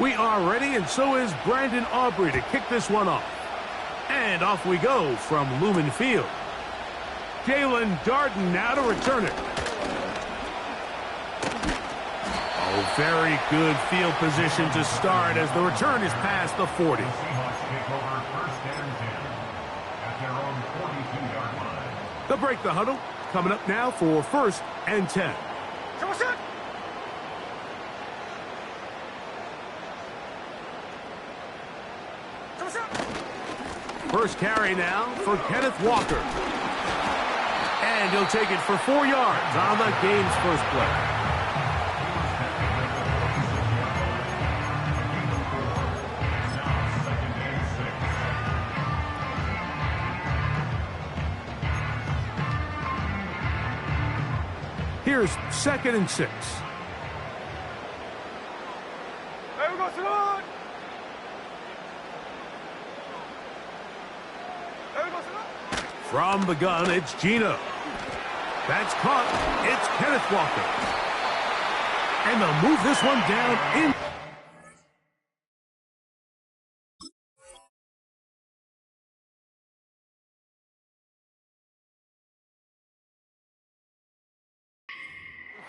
We are ready, and so is Brandon Aubrey to kick this one off. And off we go from Lumen Field. Jalen Darden now to return it. Oh, very good field position to start as the return is past the 40. They'll break the huddle. Coming up now for 1st and 10. First carry now for Kenneth Walker. And he'll take it for 4 yards on the game's first play. Here's 2nd and 6. From the gun, it's Gino. That's caught. It's Kenneth Walker. And they'll move this one down in.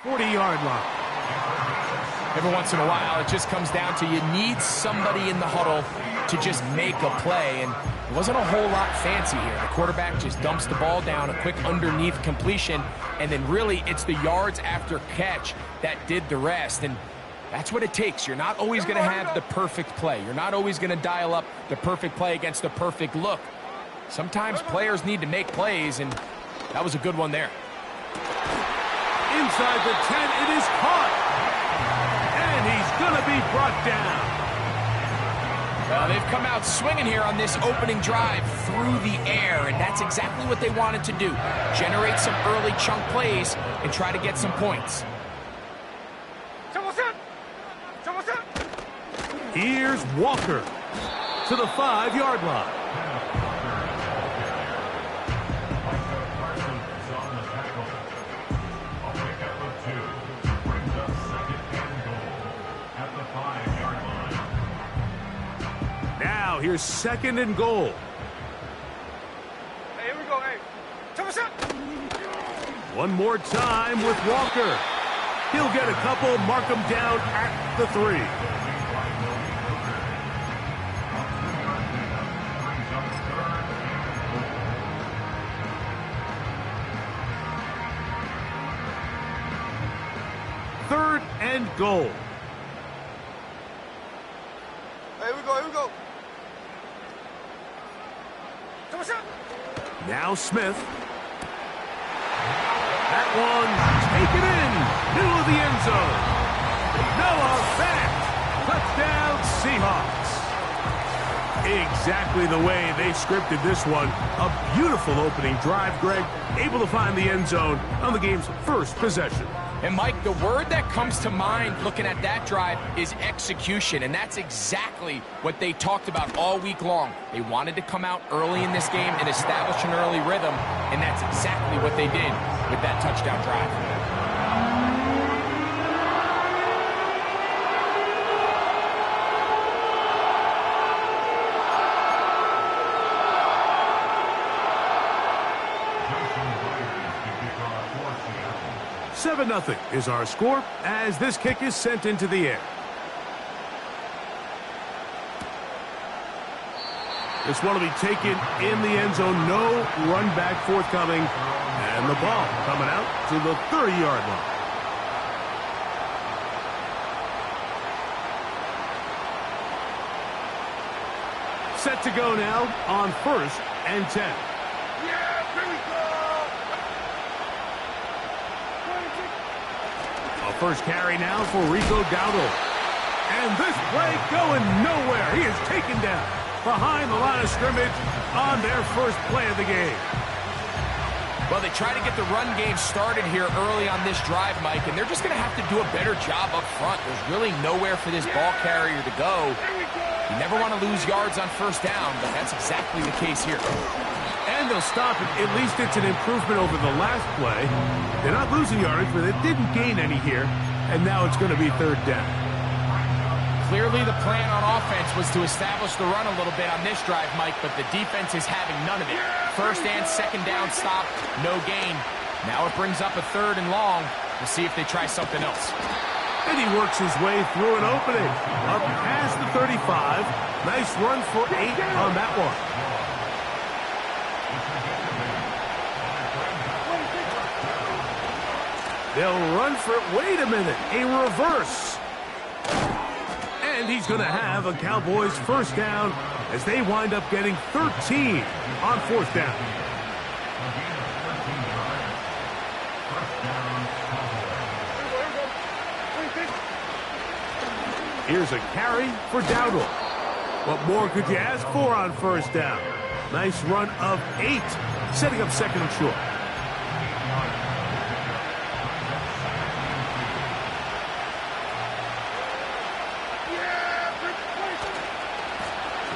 .40-yard line. Every once in a while, it just comes down to you need somebody in the huddle to just make a play, and it wasn't a whole lot fancy here. The quarterback just dumps the ball down, a quick underneath completion, and then really it's the yards after catch that did the rest, and that's what it takes. You're not always going to have the perfect play. You're not always going to dial up the perfect play against the perfect look. Sometimes players need to make plays, and that was a good one there. Inside the 10, it is caught. And he's going to be brought down. Well, they've come out swinging here on this opening drive through the air, and that's exactly what they wanted to do. Generate some early chunk plays and try to get some points. Here's Walker to the 5-yard line. Now here's 2nd and goal. Hey, here we go, hey. One more time with Walker. He'll get a couple, mark him down at the 3. Third and goal. Here we go, here we go. Now Smith. That one taken in. Middle of the end zone. Noah back. Touchdown Seahawks. Exactly the way they scripted this one. A beautiful opening drive, Greg. Able to find the end zone on the game's first possession. And, Mike, the word that comes to mind looking at that drive is execution, and that's exactly what they talked about all week long. They wanted to come out early in this game and establish an early rhythm, and that's exactly what they did with that touchdown drive. 7-0 is our score as this kick is sent into the air. This one will be taken in the end zone. No run back forthcoming. And the ball coming out to the 30-yard line. Set to go now on 1st and 10. Yeah, here we go. A first carry now for Rico Dowdle. And this play going nowhere. He is taken down behind the line of scrimmage on their first play of the game. Well, they try to get the run game started here early on this drive, Mike, and they're just going to have to do a better job up front. There's really nowhere for this ball carrier to go. You never want to lose yards on first down, but that's exactly the case here. And they'll stop it. At least it's an improvement over the last play. They're not losing yards, but they didn't gain any here. And now it's going to be 3rd down. Clearly the plan on offense was to establish the run a little bit on this drive, Mike, but the defense is having none of it. First and second down stop, no gain. Now it brings up a 3rd and long. We'll see if they try something else. And he works his way through an opening. Up past the 35. Nice run for 8 on that one. They'll run for it. Wait a minute. A reverse. And he's going to have a Cowboys first down as they wind up getting 13 on 4th down. Here's a carry for Dowdle. What more could you ask for on first down? Nice run of 8, setting up 2nd and short.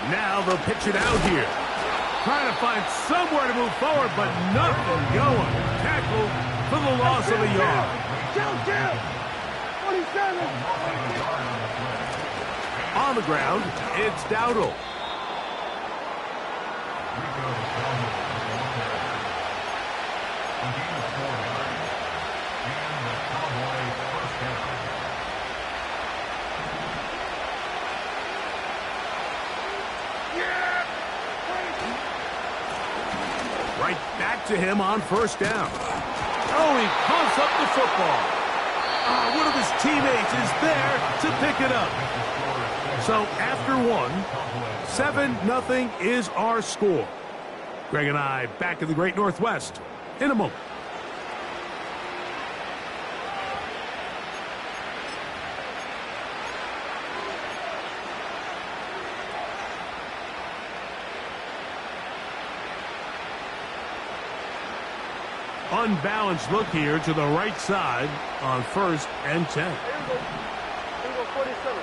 Now they'll pitch it out here. Trying to find somewhere to move forward, but nothing going. Tackled for the loss of a yard. Down. 27. On the ground, it's Dowdle. Right back to him on first down. Oh, he pumps up the football. One of his teammates is there to pick it up. So after 1, 7-0 is our score. Greg and I back in the Great Northwest in a moment. Unbalanced look here to the right side on 1st and 10. Here we go, 47.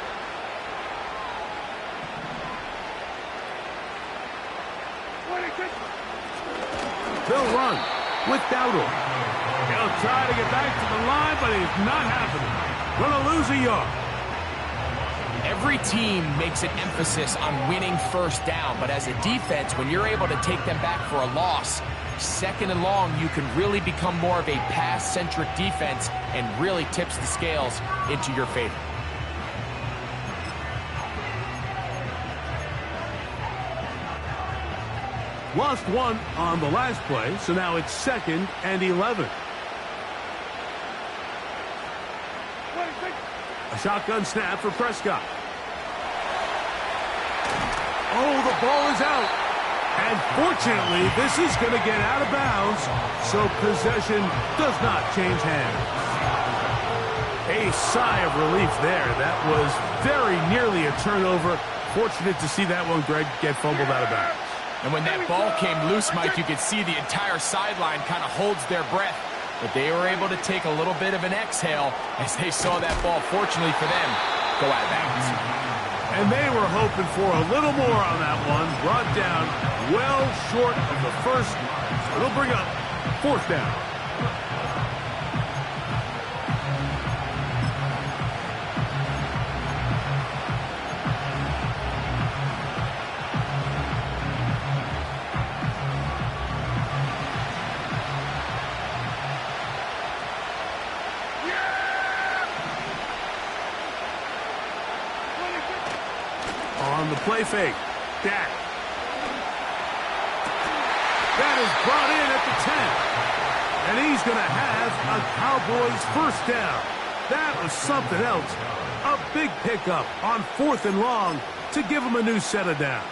They'll run with Dowdle. He'll try to get back to the line, but it's not happening. Gonna lose a yard. Every team makes an emphasis on winning first down, but as a defense, when you're able to take them back for a loss, 2nd and long, you can really become more of a pass-centric defense and really tips the scales into your favor. Lost 1 on the last play, so now it's 2nd and 11. A shotgun snap for Prescott. Oh, the ball is out. And fortunately, this is going to get out of bounds, so possession does not change hands. A sigh of relief there. That was very nearly a turnover. Fortunate to see that one, Greg, get fumbled out of bounds. And when that ball came loose, Mike, you could see the entire sideline kind of holds their breath. But they were able to take a little bit of an exhale as they saw that ball, fortunately for them, go out of bounds. And they were hoping for a little more on that one. Brought down well short of the first. It'll bring up 4th down. On the play fake, Dak. That is brought in at the 10. And he's going to have a Cowboys first down. That was something else. A big pickup on 4th and long to give him a new set of downs.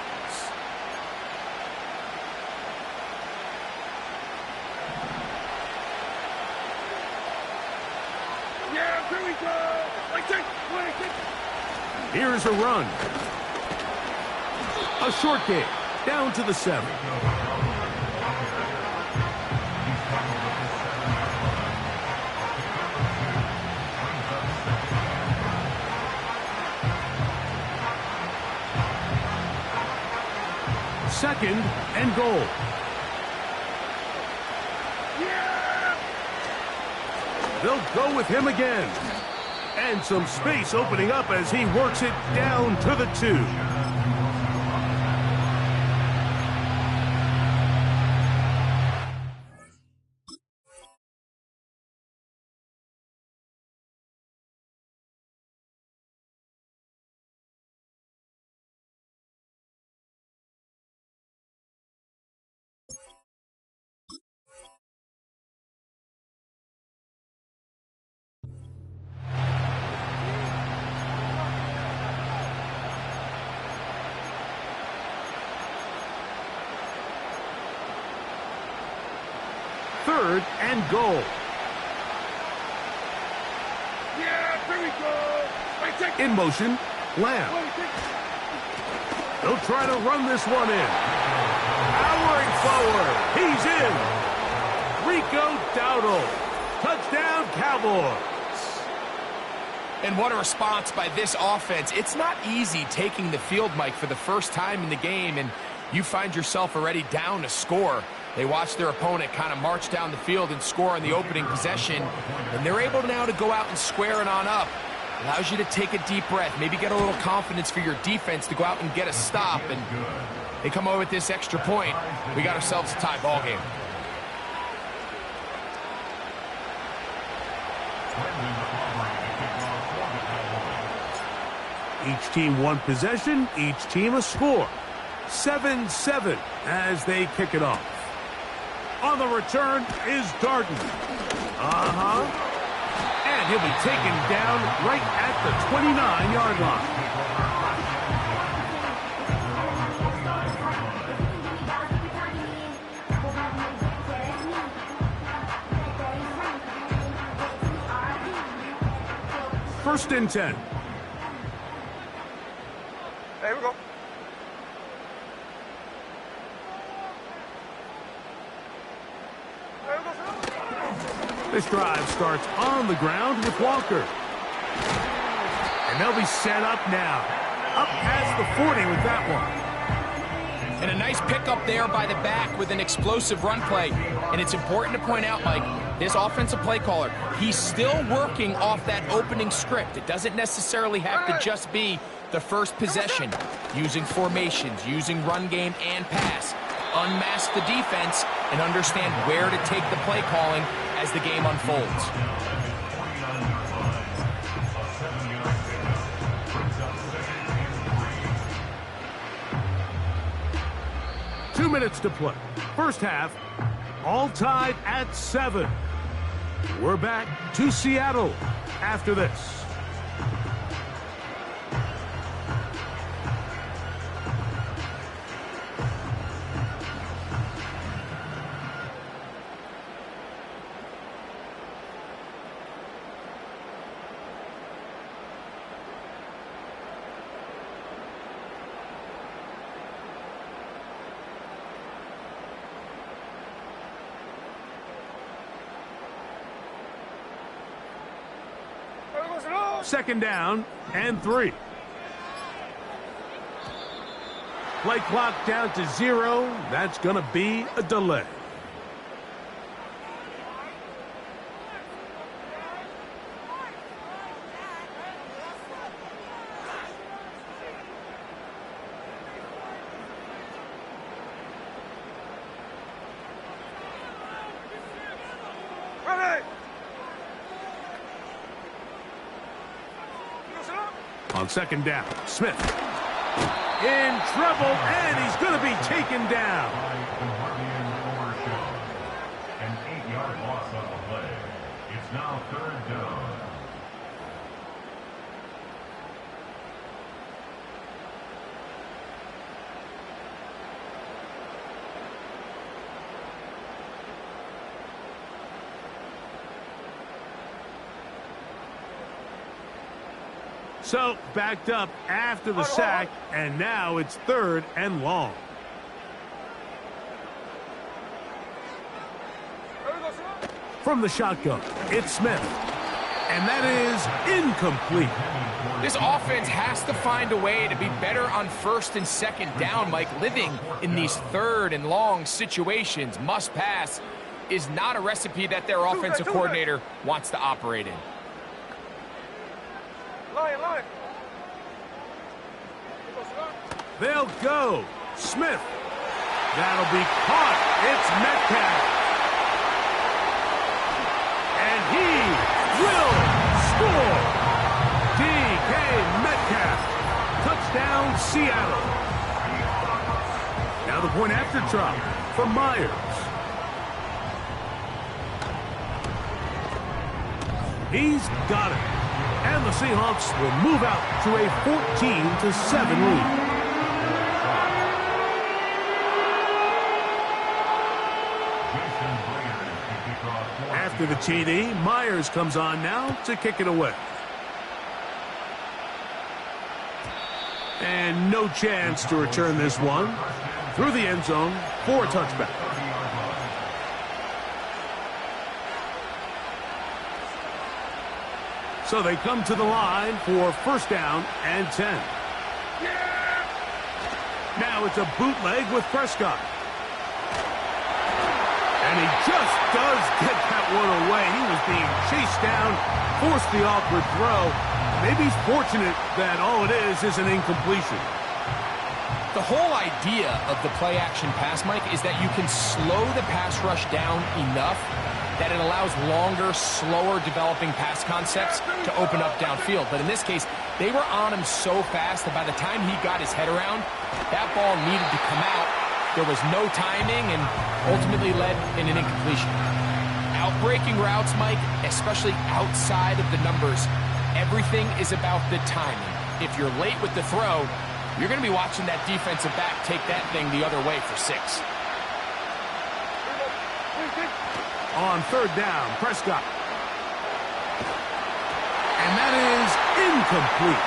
Yeah, here we go. 26. Here's a run. A short game, down to the 7. Second and goal. Yeah! They'll go with him again. And some space opening up as he works it down to the 2. Third and goal. Yeah, here we go. Right, take it. In motion, Lamb. They'll try to run this one in. Powering forward. He's in. Rico Dowdle. Touchdown, Cowboys. And what a response by this offense. It's not easy taking the field, Mike, for the first time in the game, and you find yourself already down to score. They watch their opponent kind of march down the field and score on the opening possession, and they're able now to go out and square it on up. Allows you to take a deep breath, maybe get a little confidence for your defense to go out and get a stop, and they come away with this extra point. We got ourselves a tie ball game. Each team one possession, each team a score. 7-7 as they kick it off. On the return is Darden. And he'll be taken down right at the 29-yard line. First and 10. There we go. This drive starts on the ground with Walker. And they'll be set up now. Up past the 40 with that one. And a nice pickup there by the back with an explosive run play. And it's important to point out, Mike, this offensive play caller, he's still working off that opening script. It doesn't necessarily have to just be the first possession. Using formations, using run game and pass. Unmask the defense and understand where to take the play calling as the game unfolds. Two minutes to play. First half, all tied at 7. We're back to Seattle after this. Second down and 3. Play clock down to 0. That's going to be a delay. On second down, Smith in trouble, and he's going to be taken down. An 8-yard loss on the play. It's now third down. So, backed up after the sack, and now it's third and long. From the shotgun, it's Smith. And that is incomplete. This offense has to find a way to be better on first and second down, Mike. Living in these third and long situations, must pass, is not a recipe that their offensive coordinator wants to operate in. They'll go. Smith. That'll be caught. It's Metcalf. And he will score. DK Metcalf. Touchdown, Seattle. Now the point after try for Myers. He's got it. And the Seahawks will move out to a 14-7 lead. After the TD, Myers comes on now to kick it away. And no chance to return this one through the end zone for a touchback. So they come to the line for first down and 10. Now it's a bootleg with Prescott. And he just does get that one away. He was being chased down, forced the awkward throw. Maybe he's fortunate that all it is an incompletion. The whole idea of the play-action pass, Mike, is that you can slow the pass rush down enough that it allows longer, slower developing pass concepts to open up downfield. But in this case, they were on him so fast that by the time he got his head around, that ball needed to come out. There was no timing and ultimately led in an incompletion. Outbreaking routes, Mike, especially outside of the numbers, everything is about the timing. If you're late with the throw, you're going to be watching that defensive back take that thing the other way for 6. On third down, Prescott. And that is incomplete.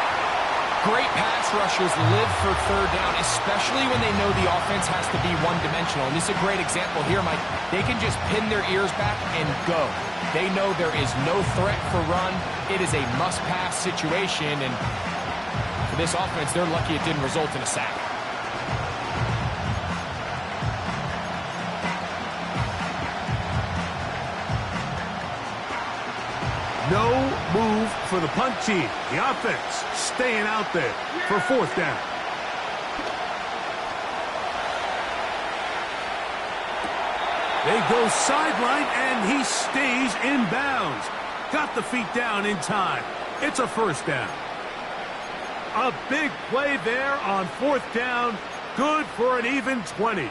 Great pass rushers live for third down, especially when they know the offense has to be one-dimensional. And this is a great example here, Mike. They can just pin their ears back and go. They know there is no threat for run. It is a must-pass situation, and for this offense, they're lucky it didn't result in a sack. No move for the punt team. The offense staying out there for fourth down. They go sideline, and he stays in bounds. Got the feet down in time. It's a first down. A big play there on fourth down. Good for an even 20.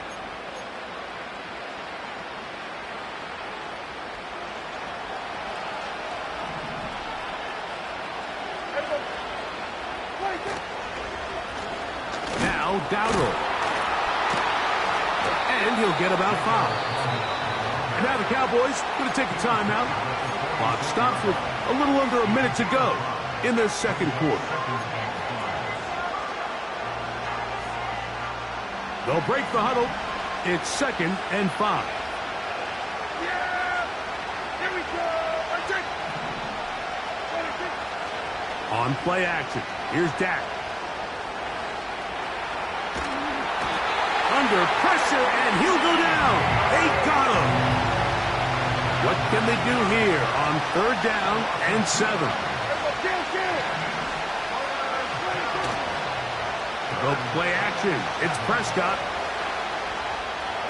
Now Dowdle. And he'll get about 5. And now the Cowboys going to take a timeout. Clock stops with a little under a minute to go in their second quarter. They'll break the huddle. It's 2nd and 5. Yeah! Here we go! On play action, here's Dak. Under pressure, and he'll go down. They got him. What can they do here on third down and 7? Go play action. It's Prescott.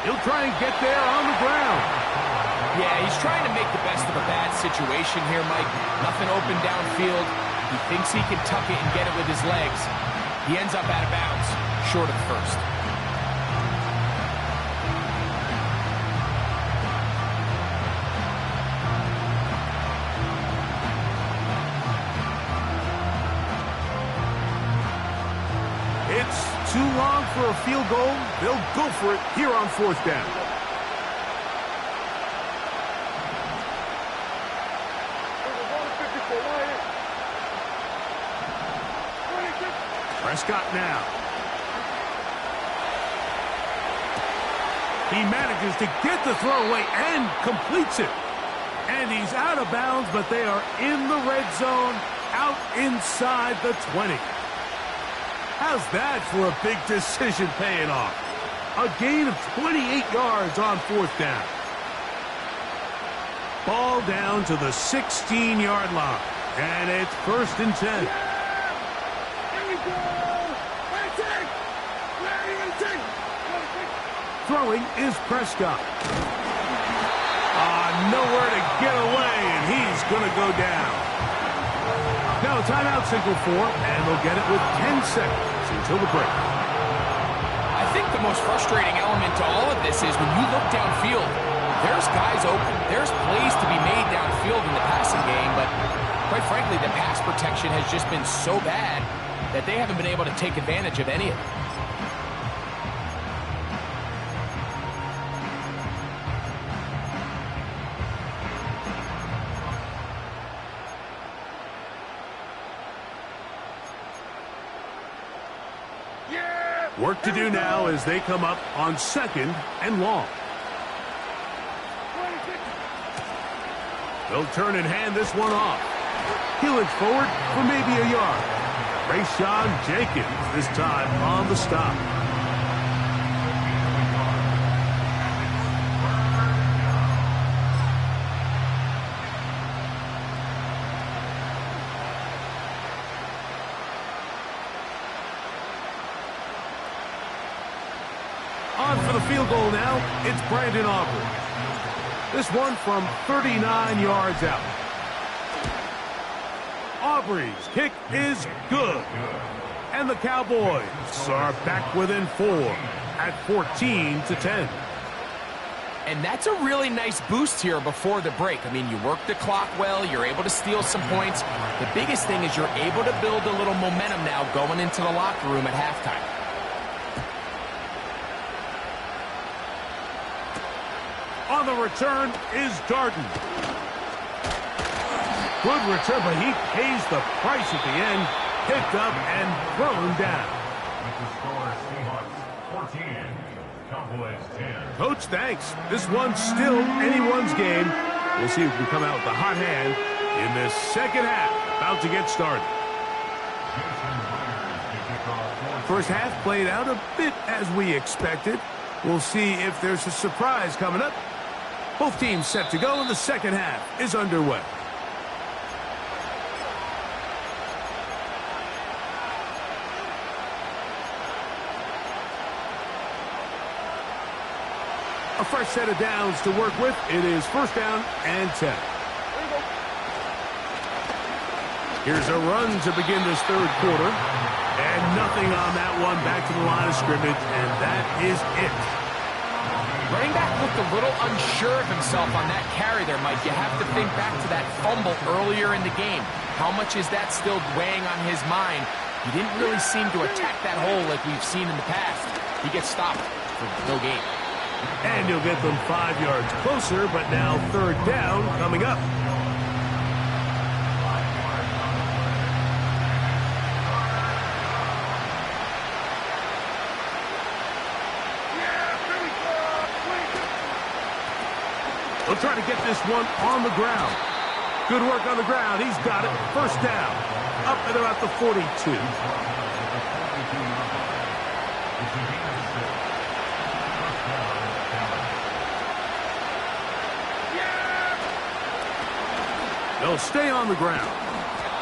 He'll try and get there on the ground. Yeah, he's trying to make the best of a bad situation here, Mike. Nothing open downfield. He thinks he can tuck it and get it with his legs. He ends up out of bounds, short of first. It's too long for a field goal. They'll go for it here on fourth down. Prescott now. He manages to get the throw away and completes it. And he's out of bounds, but they are in the red zone, out inside the 20. How's that for a big decision paying off? A gain of 28 yards on fourth down. Ball down to the 16-yard line. And it's 1st and 10. Throwing is Prescott. Nowhere to get away, and he's going to go down. Now a timeout signal for, and they'll get it with 10 seconds until the break. I think the most frustrating element to all of this is when you look downfield, there's guys open. There's plays to be made downfield in the passing game, but quite frankly, the pass protection has just been so bad that they haven't been able to take advantage of any of it. Work to do now as they come up on 2nd and long. They'll turn and hand this one off. He looks forward for maybe a yard. Rayshawn Jenkins this time on the stop. On for the field goal now, it's Brandon Aubrey. This one from 39 yards out. Aubrey's kick is good. And the Cowboys are back within 4 at 14-10. And that's a really nice boost here before the break. I mean, you work the clock well, you're able to steal some points. The biggest thing is you're able to build a little momentum now going into the locker room at halftime. On the return is Darden. Good return, but he pays the price at the end. Picked up and thrown down. With the score, Seahawks 14, Cowboys 10. Coach, thanks. This one's still anyone's game. We'll see who can come out with the hot hand in this second half. About to get started. First half played out a bit as we expected. We'll see if there's a surprise coming up. Both teams set to go, and the second half is underway. A fresh set of downs to work with. It is 1st down and 10. Here's a run to begin this 3rd quarter. And nothing on that one. Back to the line of scrimmage, and that is it. Running back looked a little unsure of himself on that carry there, Mike. You have to think back to that fumble earlier in the game. How much is that still weighing on his mind? He didn't really seem to attack that hole like we've seen in the past. He gets stopped for no gain. And you'll get them 5 yards closer, but now 3rd down coming up. They'll try to get this one on the ground. Good work on the ground. He's got it. 1st down. Up at about the 42. They'll stay on the ground.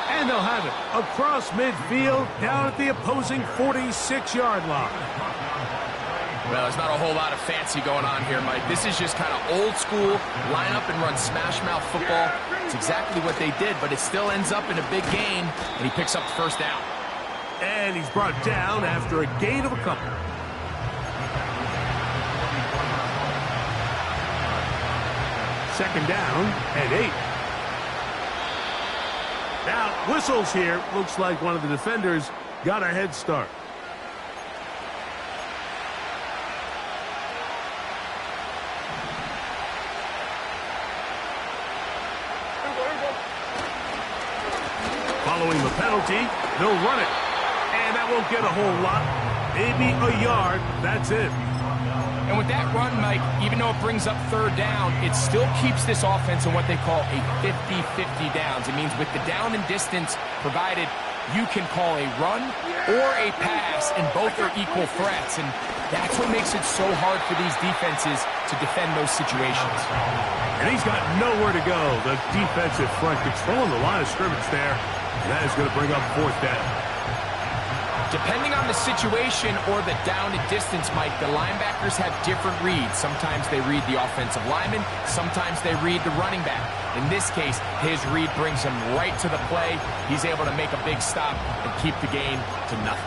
And they'll have it across midfield down at the opposing 46-yard line. Well, there's not a whole lot of fancy going on here, Mike. This is just kind of old school, line up and run smash mouth football. It's exactly what they did, but it still ends up in a big gain, and he picks up the 1st down. And he's brought down after a gain of a couple. Second down and 8. Now, whistles here. Looks like one of the defenders got a head start. Following the penalty, they'll run it. And that won't get a whole lot. Maybe a yard. That's it. And with that run, Mike, even though it brings up 3rd down, it still keeps this offense in what they call a 50-50 downs. It means with the down and distance provided, you can call a run or a pass, and both are equal threats. And that's what makes it so hard for these defenses to defend those situations. And he's got nowhere to go. The defensive front controlling the line of scrimmage there. And that is going to bring up 4th down. Depending on the situation or the down and distance, Mike, the linebackers have different reads. Sometimes they read the offensive lineman. Sometimes they read the running back. In this case, his read brings him right to the play. He's able to make a big stop and keep the gain to nothing.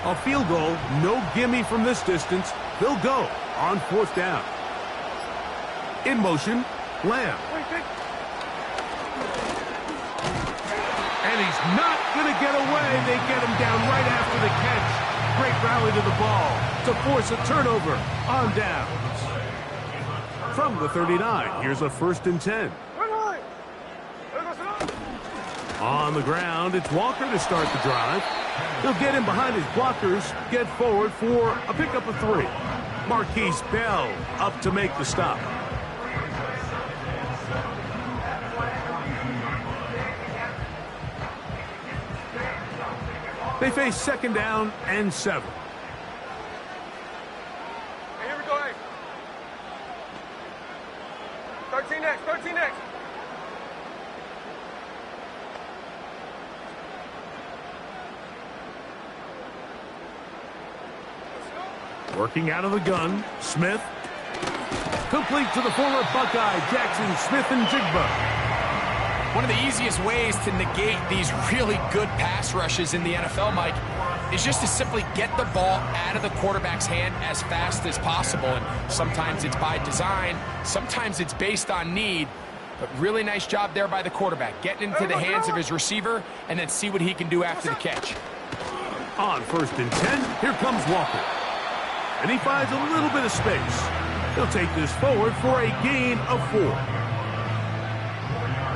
A field goal, no gimme from this distance. They'll go on 4th down. In motion, Lamb. And he's not going to get away. They get him down right after the catch. Great rally to the ball to force a turnover on downs. From the 39, here's a 1st and 10. On the ground, it's Walker to start the drive. He'll get in behind his blockers, get forward for a pickup of 3. Marquise Bell up to make the stop. They face 2nd down and 7. Hey, here we go, hey. 13 next, 13 next. Working out of the gun, Smith. Complete to the former Buckeye, Jackson Smith-Njigba. One of the easiest ways to negate these really good pass rushes in the NFL, Mike, is just to simply get the ball out of the quarterback's hand as fast as possible. And sometimes it's by design, sometimes it's based on need. But really nice job there by the quarterback, getting into the hands of his receiver and then see what he can do after the catch. On 1st and 10, here comes Walker. And he finds a little bit of space. He'll take this forward for a gain of 4.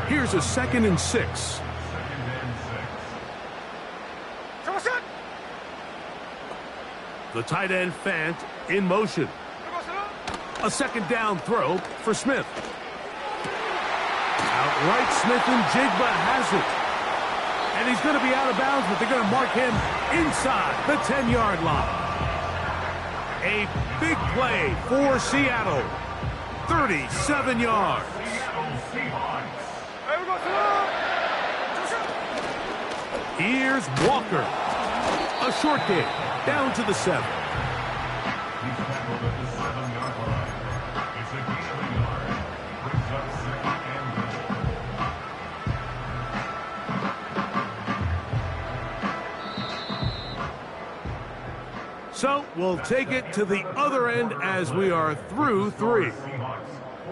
Here's a 2nd and 6. The tight end Fant in motion. A 2nd down throw for Smith. Outright Smith-Njigba has it. And he's going to be out of bounds, but they're going to mark him inside the 10-yard line. A big play for Seattle. 37 yards. Here's Walker. A short gain down to the 7. So we'll take it to the other end as we are through 3.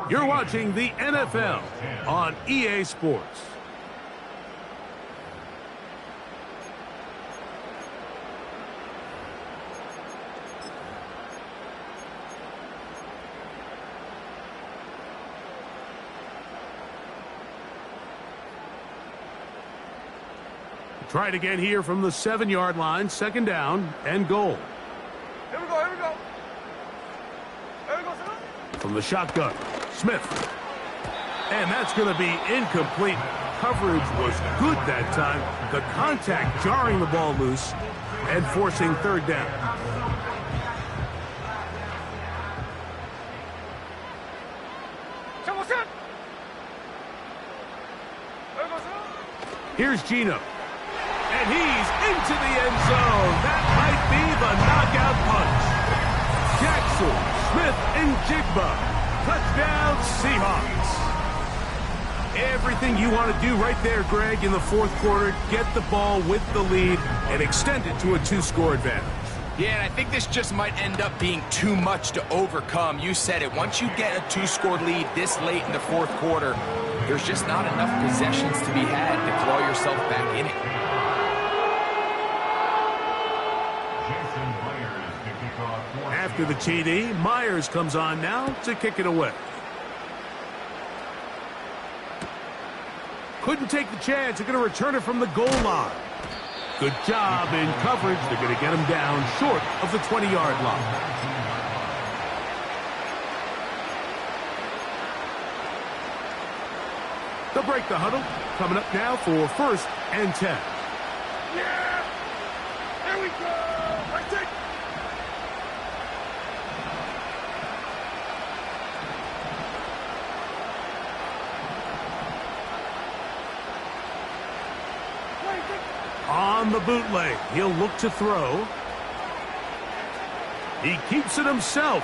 You're watching the NFL on EA Sports. Try it again here from the 7-yard line, 2nd down and goal. Here we go, here we go. Here we go, son. From the shotgun, Smith. And that's going to be incomplete. Coverage was good that time. The contact jarring the ball loose and forcing 3rd down. Here's Gino. And he's into the end zone. That might be the knockout punch. Jackson Smith-Njigba. Touchdown, Seahawks. Everything you want to do right there, Greg, in the 4th quarter. Get the ball with the lead and extend it to a 2-score advantage. Yeah, and I think this just might end up being too much to overcome. You said it. Once you get a 2-score lead this late in the 4th quarter, there's just not enough possessions to be had to claw yourself back in it. After the TD, Myers comes on now to kick it away. Couldn't take the chance. They're going to return it from the goal line. Good job in coverage. They're going to get him down short of the 20-yard line. They'll break the huddle. Coming up now for 1st and 10. Yeah! There we go! I take... on the bootleg. He'll look to throw. He keeps it himself.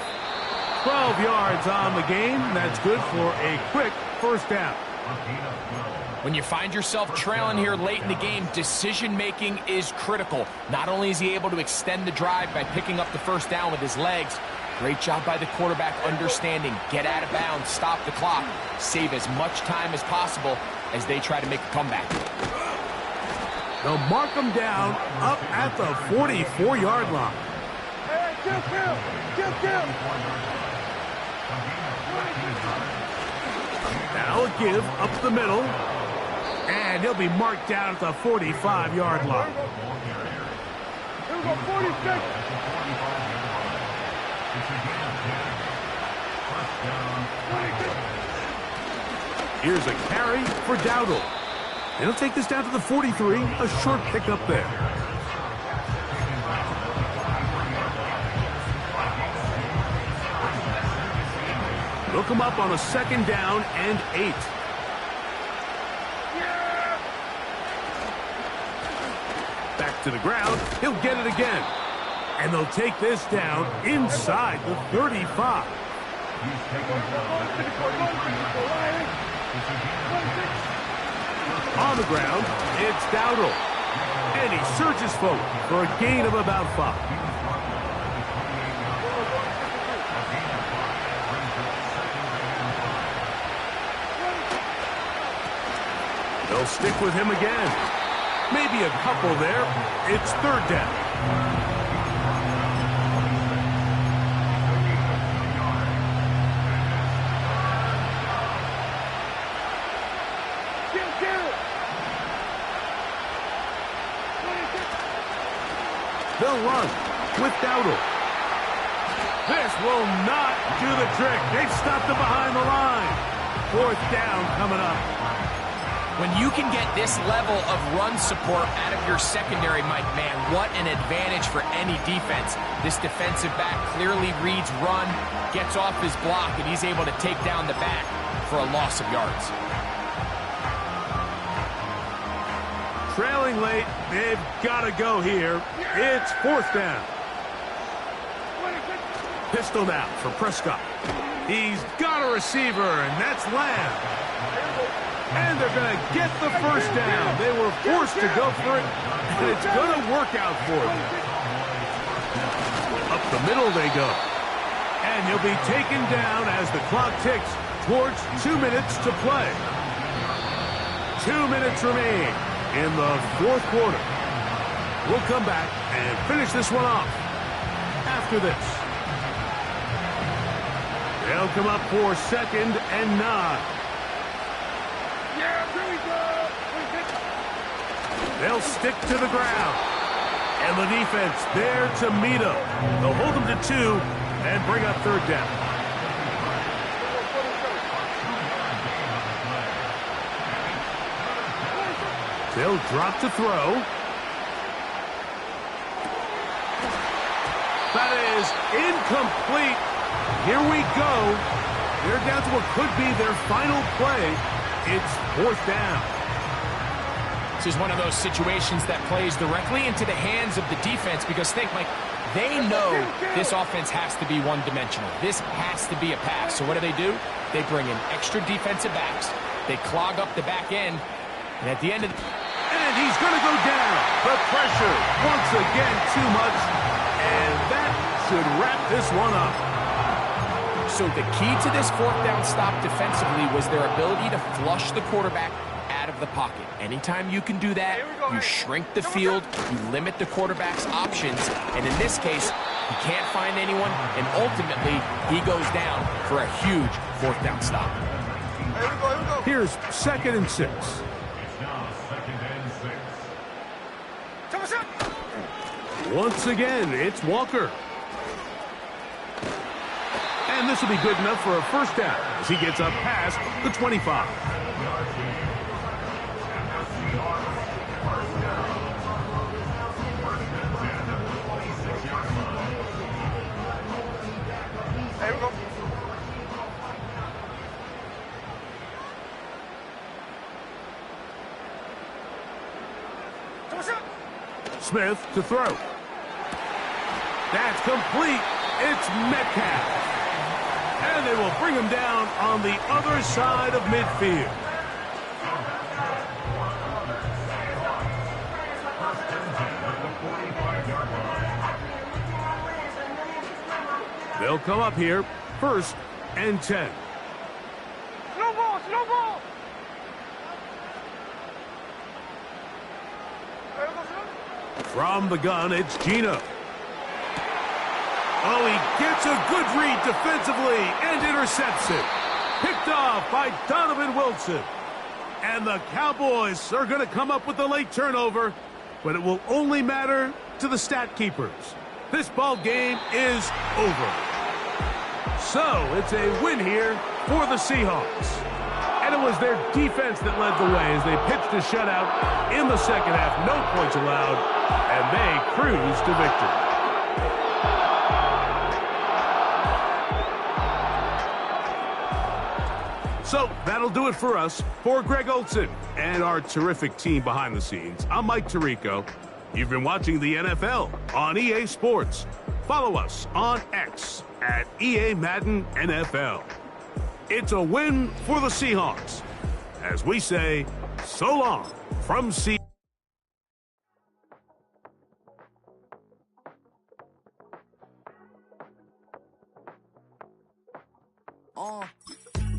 12 yards on the game. That's good for a quick first down. When you find yourself trailing here late in the game, decision-making is critical. Not only is he able to extend the drive by picking up the first down with his legs, great job by the quarterback understanding, get out of bounds, stop the clock, save as much time as possible as they try to make a comeback. They'll mark him down up at the 44-yard line. Hey, kill. Now a give up the middle. And he'll be marked down at the 45-yard line. Here we go, 46. Here's a carry for Dowdle. And he'll take this down to the 43. A short pickup there. Look him up on a 2nd down and 8. Back to the ground. He'll get it again. And they'll take this down inside the 35. On the ground, it's Dowdle. And he surges forward for a gain of about 5. They'll stick with him again. Maybe a couple there. It's 3rd down. They'll run with Dowdle. This will not do the trick. They've stopped him behind the line. 4th down coming up. When you can get this level of run support out of your secondary, Mike, man, what an advantage for any defense. This defensive back clearly reads run, gets off his block, and he's able to take down the back for a loss of yards. Trailing late, they've got to go here. It's 4th down. Pistol now for Prescott. He's got a receiver, and that's Lamb. And they're going to get the first down. They were forced to go for it, and it's going to work out for them. Up the middle they go. And he'll be taken down as the clock ticks towards 2 minutes to play. 2 minutes remain in the 4th quarter. We'll come back and finish this one off after this. They'll come up for 2nd and 9. They'll stick to the ground. And the defense there to meet him. They'll hold him to 2 and bring up 3rd down. They'll drop to throw. That is incomplete. Here we go. They're down to what could be their final play. It's 4th down. This is one of those situations that plays directly into the hands of the defense because think, Mike, they know this offense has to be one-dimensional. This has to be a pass. So what do? They bring in extra defensive backs. They clog up the back end. And at the end of the... And he's going to go down. The pressure once again too much. And that should wrap this one up. So the key to this 4th down stop defensively was their ability to flush the quarterback out of the pocket. Anytime you can do that, you shrink the field, you limit the quarterback's options, and in this case, he can't find anyone, and ultimately, he goes down for a huge 4th down stop. Here's 2nd and 6. Once again, it's Walker. And this will be good enough for a first down as he gets up past the 25. Here we go. Smith to throw. That's complete. It's Metcalf. And they will bring him down on the other side of midfield. They'll come up here, 1st and 10. Slow ball, slow ball. From the gun, it's Gino. Oh, he gets a good read defensively and intercepts it. Picked off by Donovan Wilson. And the Cowboys are going to come up with the late turnover, but it will only matter to the stat keepers. This ball game is over. So it's a win here for the Seahawks. And it was their defense that led the way as they pitched a shutout in the second half. No points allowed, and they cruised to victory. So that'll do it for us. For Greg Olson and our terrific team behind the scenes, I'm Mike Tirico. You've been watching the NFL on EA Sports. Follow us on X at EA Madden NFL. It's a win for the Seahawks. As we say, so long from Seattle.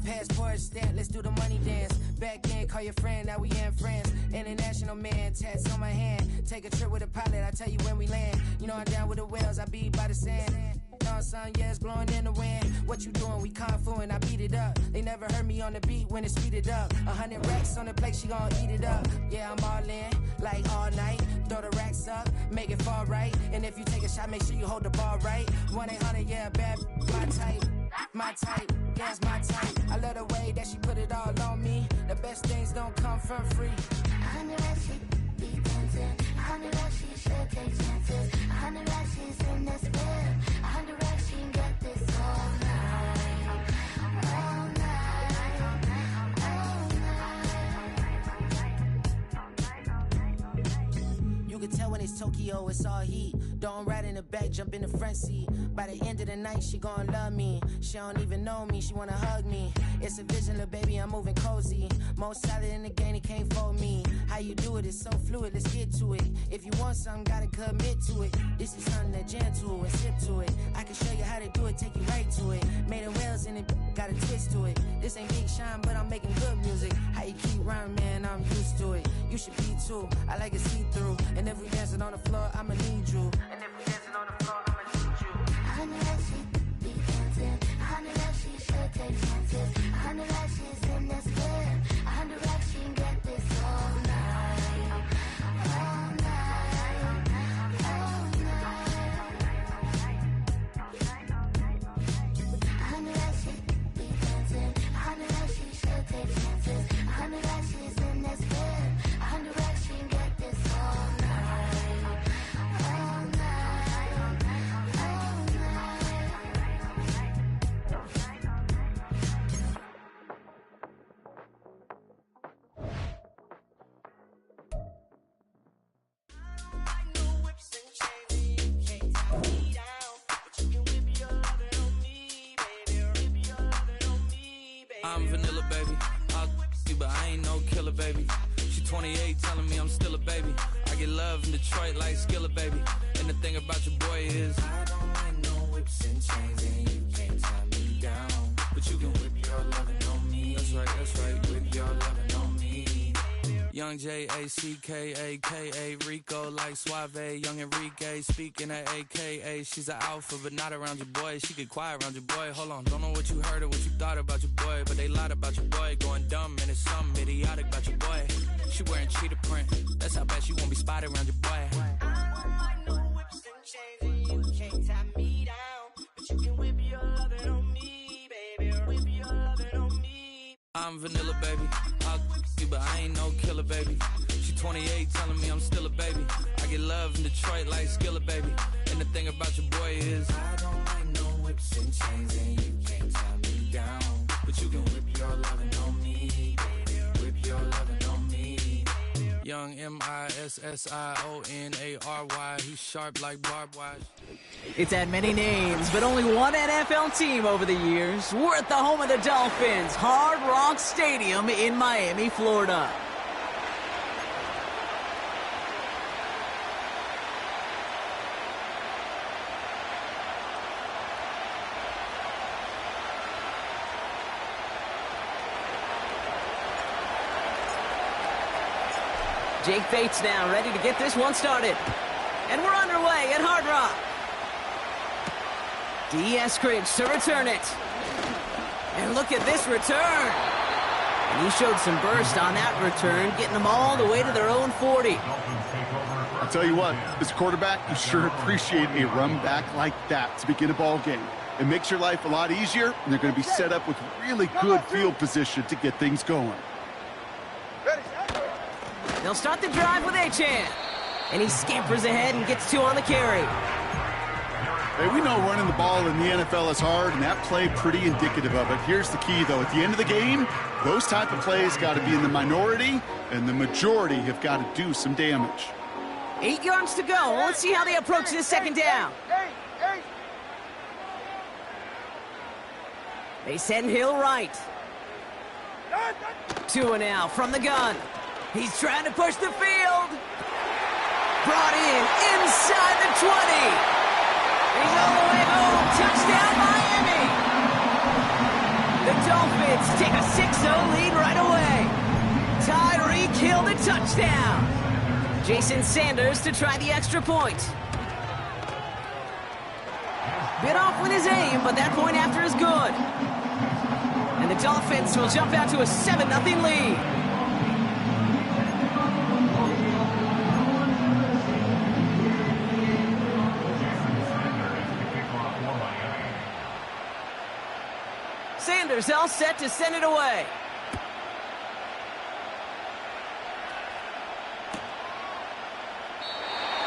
Passport stamp, let's do the money dance. Back in, call your friend, now we in France. International man, tats on my hand. Take a trip with a pilot, I tell you when we land. You know I'm down with the whales, I be by the sand. Sun, yeah, it's blowing in the wind. What you doing? We kung fu and I beat it up. They never heard me on the beat when it's speeded up. 100 racks on the plate, she gon' eat it up. Yeah, I'm all in, like all night. Throw the racks up, make it fall right. And if you take a shot, make sure you hold the ball right. 1-800, yeah, bad, my type. My type, yeah, it's my type. I love the way that she put it all on me. The best things don't come for free. 100 racks, she be dancing. 100 racks, she should take chances. 100 racks, she's in this bed. 100 racks, she can get this all night. All night. All night. You can tell when it's Tokyo, it's all heat. Don't ride in the back, jump in the front seat. By the end of the night, she gon' love me. She don't even know me, she wanna hug me. It's a vision, little baby, I'm moving cozy. Most solid in the game, it can't fold me. How you do it, it's so fluid, let's get to it. If you want something, gotta commit to it. This is something that jam to and sip to it. I can show you how to do it, take you right to it. Made of whales in it, got a twist to it. This ain't Big Sean, but I'm making good music. How you keep rhyming, man, I'm used to it. You should be too, I like it see-through. And if we dancing on the floor, I'ma need you. And if we dancing on the floor, I'ma need you. 100 racks, she be dancing. 100 racks, she should take chances. 100 racks, she's in this bed. 100 racks, she can get this all night. All night. All night. 100 racks, she be dancing. 100 racks, she should take chances. 100 racks, she's in this bed. 100 racks, she can get this all night. All night. I'm vanilla, baby. I'll you, but I ain't no killer, baby. She 28, telling me I'm still a baby. I get love in Detroit like Skilla, baby. And the thing about your boy is I don't like no whips and chains, and you can't tie me down. But you can whip your lovin' on me. That's right, whip your lovin' on me. Young J-A-C-K-A-K-A, Rico like Suave, young Enrique, speaking at AKA. She's an alpha, but not around your boy. She get quiet around your boy. Hold on, don't know what you heard or what you thought about your boy, but they lied about your boy. Going dumb, and it's something idiotic about your boy. She wearing cheetah print, that's how bad she won't be spotted around your boy. I don't like no whips and chains, and you can't tie me down. But you can whip your lovin' on me, baby, whip your lovin' on me. I'm vanilla, baby. I'll you, but I ain't no killer, baby. She 28, telling me I'm still a baby. I get love in Detroit like Skilla, baby. And the thing about your boy is I don't like no whips and chains, and you can't tie me down. But you can whip your lovin' on me, baby. Whip your lovin' on me. Young young, M-I-S-S-I-O-N-A-R-Y. He's sharp like barbed wire. It's had many names, but only one NFL team over the years. We're at the home of the Dolphins, Hard Rock Stadium in Miami, Florida. Jake Bates now ready to get this one started. And we're underway at Hard Rock. D. Eskridge to return it. And look at this return. And he showed some burst on that return, getting them all the way to their own 40. I'll tell you what, as a quarterback, you sure appreciate a run back like that to begin a ball game. It makes your life a lot easier, and they're going to be set up with really good field position to get things going. They'll start the drive with Achane. And he scampers ahead and gets 2 on the carry. Hey, we know running the ball in the NFL is hard, and that play pretty indicative of it. Here's the key, though. At the end of the game, those type of plays got to be in the minority, and the majority have got to do some damage. 8 yards to go. Let's see how they approach this second down. They send Hill right. 2 now from the gun. He's trying to push the field. Brought in inside the 20. He's all the way home. Touchdown, Miami. The Dolphins take a 6-0 lead right away. Tyreek Hill the touchdown. Jason Sanders to try the extra point. Bit off with his aim, but that point after is good. And the Dolphins will jump out to a 7-0 lead. Sanders all set to send it away.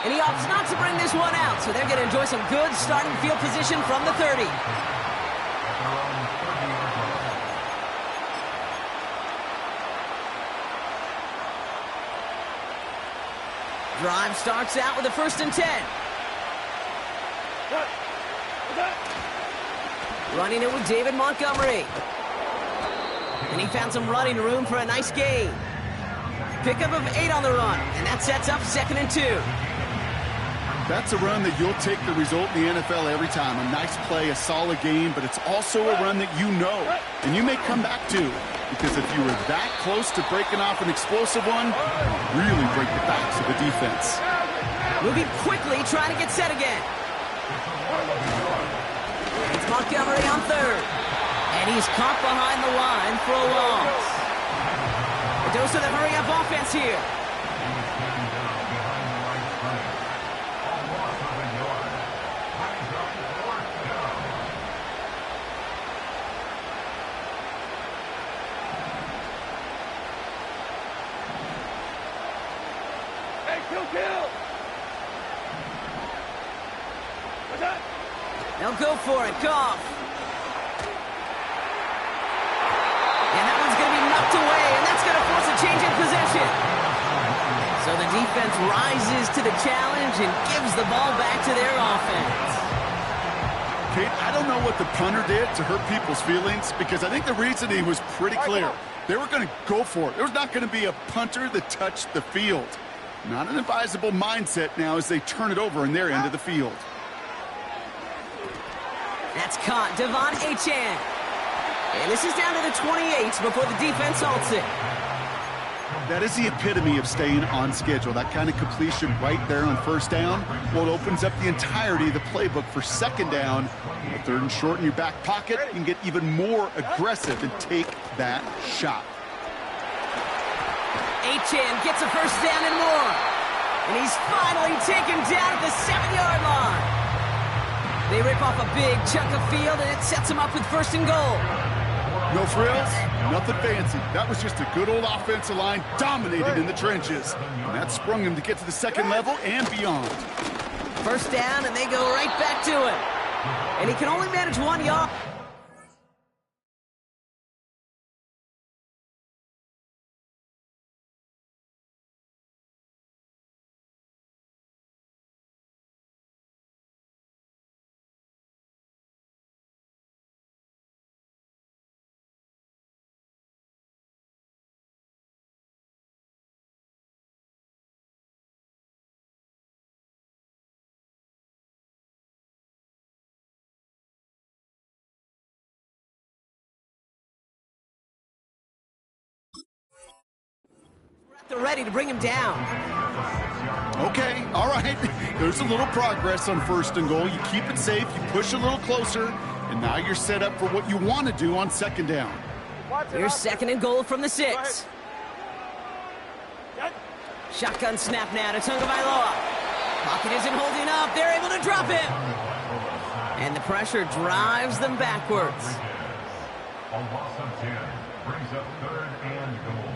And he opts not to bring this one out, so they're going to enjoy some good starting field position from the 30. Drive starts out with a 1st and 10. Running it with David Montgomery. And he found some running room for a nice gain. Pickup of 8 on the run, and that sets up 2nd and 2. That's a run that you'll take the result in the NFL every time. A nice play, a solid game, but it's also a run that you know, and you may come back to. Because if you were that close to breaking off an explosive one, really break the backs of the defense. Moving quickly, trying to get set again. It's Montgomery on 3rd. And he's caught behind the line for a loss. A dose of the hurry-up offense here. They'll go for it. Goff. And that one's going to be knocked away, and that's going to force a change in possession. So the defense rises to the challenge and gives the ball back to their offense. Kate, I don't know what the punter did to hurt people's feelings, because I think the reasoning was pretty clear. They were going to go for it. There was not going to be a punter that touched the field. Not an advisable mindset now as they turn it over in their end of the field. That's caught. Devon Achane. And this is down to the 28 before the defense halts it. That is the epitome of staying on schedule. That kind of completion right there on 1st down. Well, it opens up the entirety of the playbook for 2nd down. A 3rd and short in your back pocket. You can get even more aggressive and take that shot. Achane gets a 1st down and more. And he's finally taken down at the 7-yard line. They rip off a big chunk of field, and it sets them up with 1st and goal. No frills, nothing fancy. That was just a good old offensive line dominating in the trenches. And that sprung him to get to the 2nd level and beyond. 1st down, and they go right back to it. And he can only manage 1 yard. They're ready to bring him down. Okay, all right. There's a little progress on 1st and goal. You keep it safe, you push a little closer, and now you're set up for what you want to do on 2nd down. Here's 2nd and goal from the 6. Shotgun snap now to Tagovailoa. Pocket isn't holding up. They're able to drop him. And the pressure drives them backwards. A loss of 10 brings up 3rd and goal.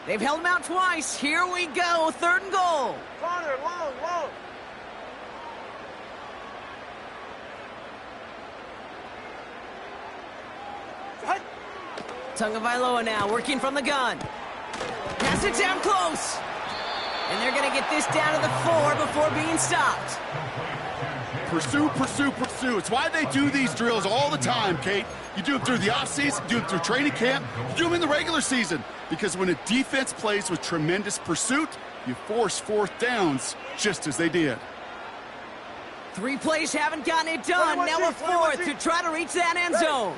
They've held him out twice. Here we go. 3rd and goal. Corner, long. Tagovailoa now working from the gun. Pass it down close. And they're going to get this down to the 4 before being stopped. Pursue, pursue, pursue. It's why they do these drills all the time, Kate. You do it through the offseason, you do it through training camp, you do them in the regular season. Because when a defense plays with tremendous pursuit, you force 4th downs just as they did. 3 plays haven't gotten it done. Now a 4th to try to reach that end zone.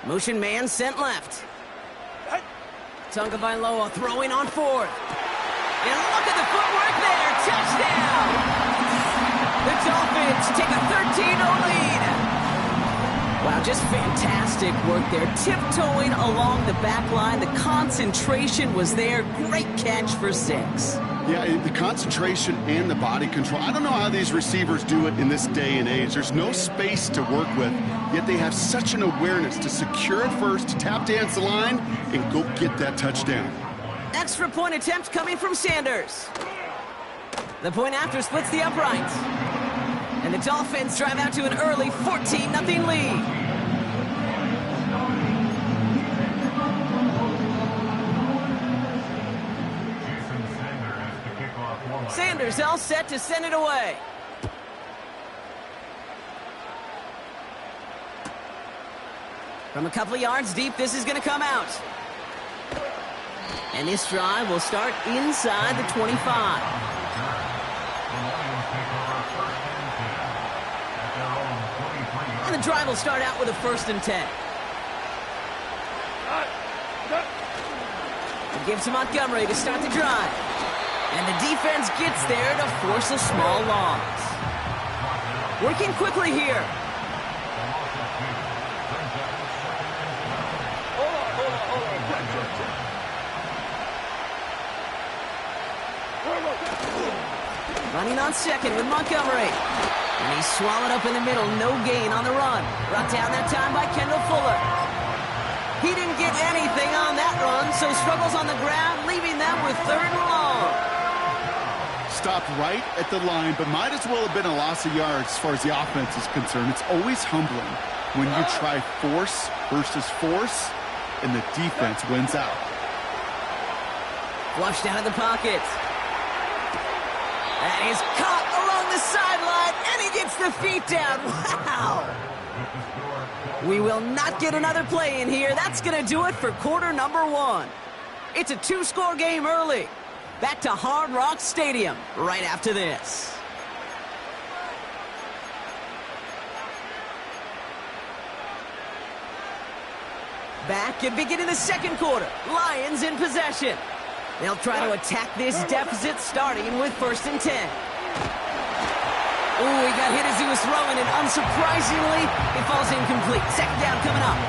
Motion man sent left. Tagovailoa throwing on 4th. And look at the footwork there. Touchdown! The Dolphins take a 13-0 lead. Wow, just fantastic work there. Tiptoeing along the back line. The concentration was there. Great catch for 6. Yeah, the concentration and the body control. I don't know how these receivers do it in this day and age. There's no space to work with, yet they have such an awareness to secure it first, to tap dance the line, and go get that touchdown. Extra point attempt coming from Sanders. The point after splits the uprights. And the Dolphins drive out to an early 14-0 lead. Sanders all set to send it away. From a couple of yards deep, this is going to come out. And this drive will start inside the 25. And the drive will start out with a 1st and 10. It gives to Montgomery to start the drive. And the defense gets there to force a small loss. Working quickly here. Running on 2nd with Montgomery. And he's swallowed up in the middle. No gain on the run. Brought down that time by Kendall Fuller. He didn't get anything on that run, so struggles on the ground, leaving them with 3rd and long. Stopped right at the line, but might as well have been a loss of yards as far as the offense is concerned. It's always humbling when you try force versus force, and the defense wins out. Flushed out of the pocket. That is caught along the sideline, and he gets the feet down. Wow! We will not get another play in here. That's going to do it for quarter number 1. It's a 2-score game early. Back to Hard Rock Stadium right after this. Back at beginning of the 2nd quarter. Lions in possession. They'll try to attack this deficit starting with 1st and 10. Ooh, he got hit as he was throwing, and unsurprisingly, it falls incomplete. 2nd down coming up.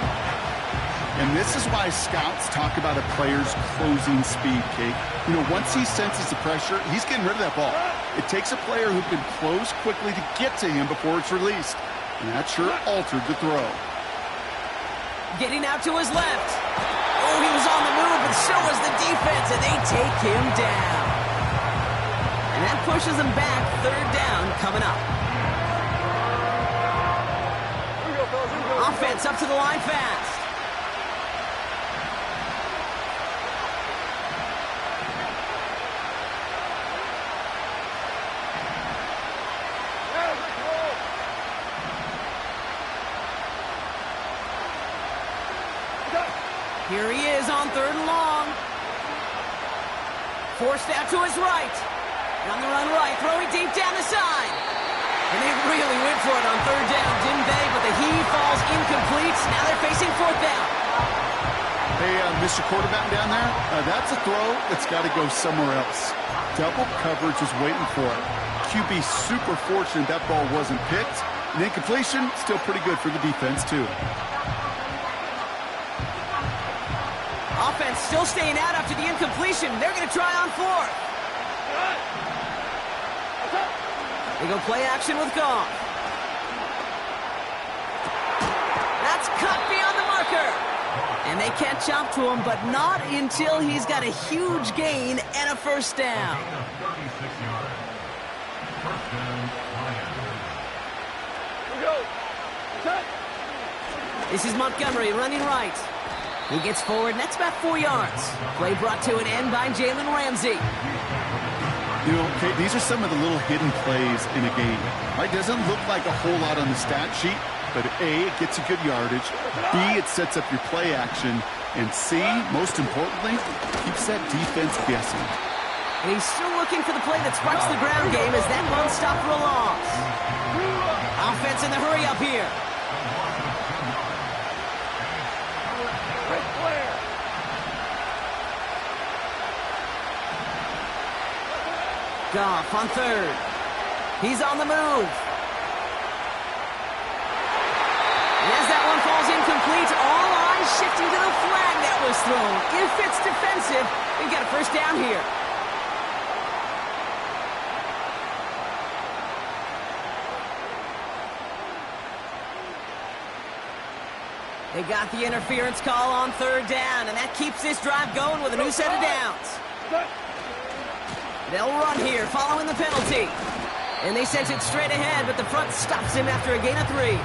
And this is why scouts talk about a player's closing speed, Kate. You know, once he senses the pressure, he's getting rid of that ball. It takes a player who can close quickly to get to him before it's released. And that sure altered the throw. Getting out to his left. Oh, he was on the move, but so was the defense, and they take him down. And that pushes them back. 3rd down coming up. Offense up to the line fast. Here he is on 3rd and long. Forced out to his right. And on the run right, throwing deep down the side. And they really went for it on third down, didn't they? But the heave falls incomplete. Now they're facing fourth down. Hey, Mr. Quarterback down there, that's a throw that's got to go somewhere else. Double coverage is waiting for it. QB super fortunate that ball wasn't picked. And incompletion, still pretty good for the defense, too. Offense still staying out after the incompletion. They're going to try on fourth. They go play action with Goff. That's cut beyond the marker. And they catch up to him, but not until he's got a huge gain and a first down. This is Montgomery running right. He gets forward, and that's about 4 yards. Play brought to an end by Jalen Ramsey. You know, Kate, these are some of the little hidden plays in a game. Right? Doesn't look like a whole lot on the stat sheet, but A, it gets you good yardage. B, it sets up your play action. And C, most importantly, keeps that defense guessing. And he's still looking for the play that sparks the ground game as that one stop for a loss. Offense in the hurry up here. Goff on third. He's on the move. And as that one falls incomplete, all eyes shifting to the flag that was thrown. If it's defensive, they've got a first down here. They got the interference call on third down, and that keeps this drive going with a new set of downs. They'll run here following the penalty. And they sent it straight ahead, but the front stops him after a gain of 3.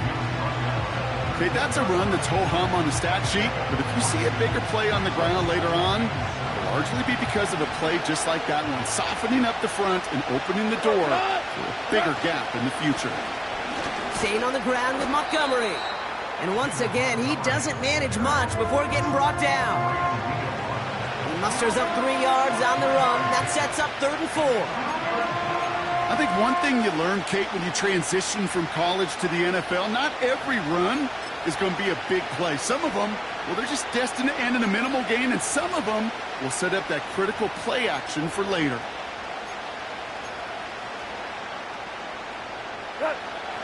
Okay, that's a run that's ho-hum on the stat sheet, but if you see a bigger play on the ground later on, it'll largely be because of a play just like that one, softening up the front and opening the door for a bigger gap in the future. Staying on the ground with Montgomery. And once again, he doesn't manage much before getting brought down. He musters up 3 yards on the run. That sets up 3rd and 4. I think one thing you learn, Kate, when you transition from college to the NFL, not every run is going to be a big play. Some of them, well, they're just destined to end in a minimal gain, and some of them will set up that critical play action for later.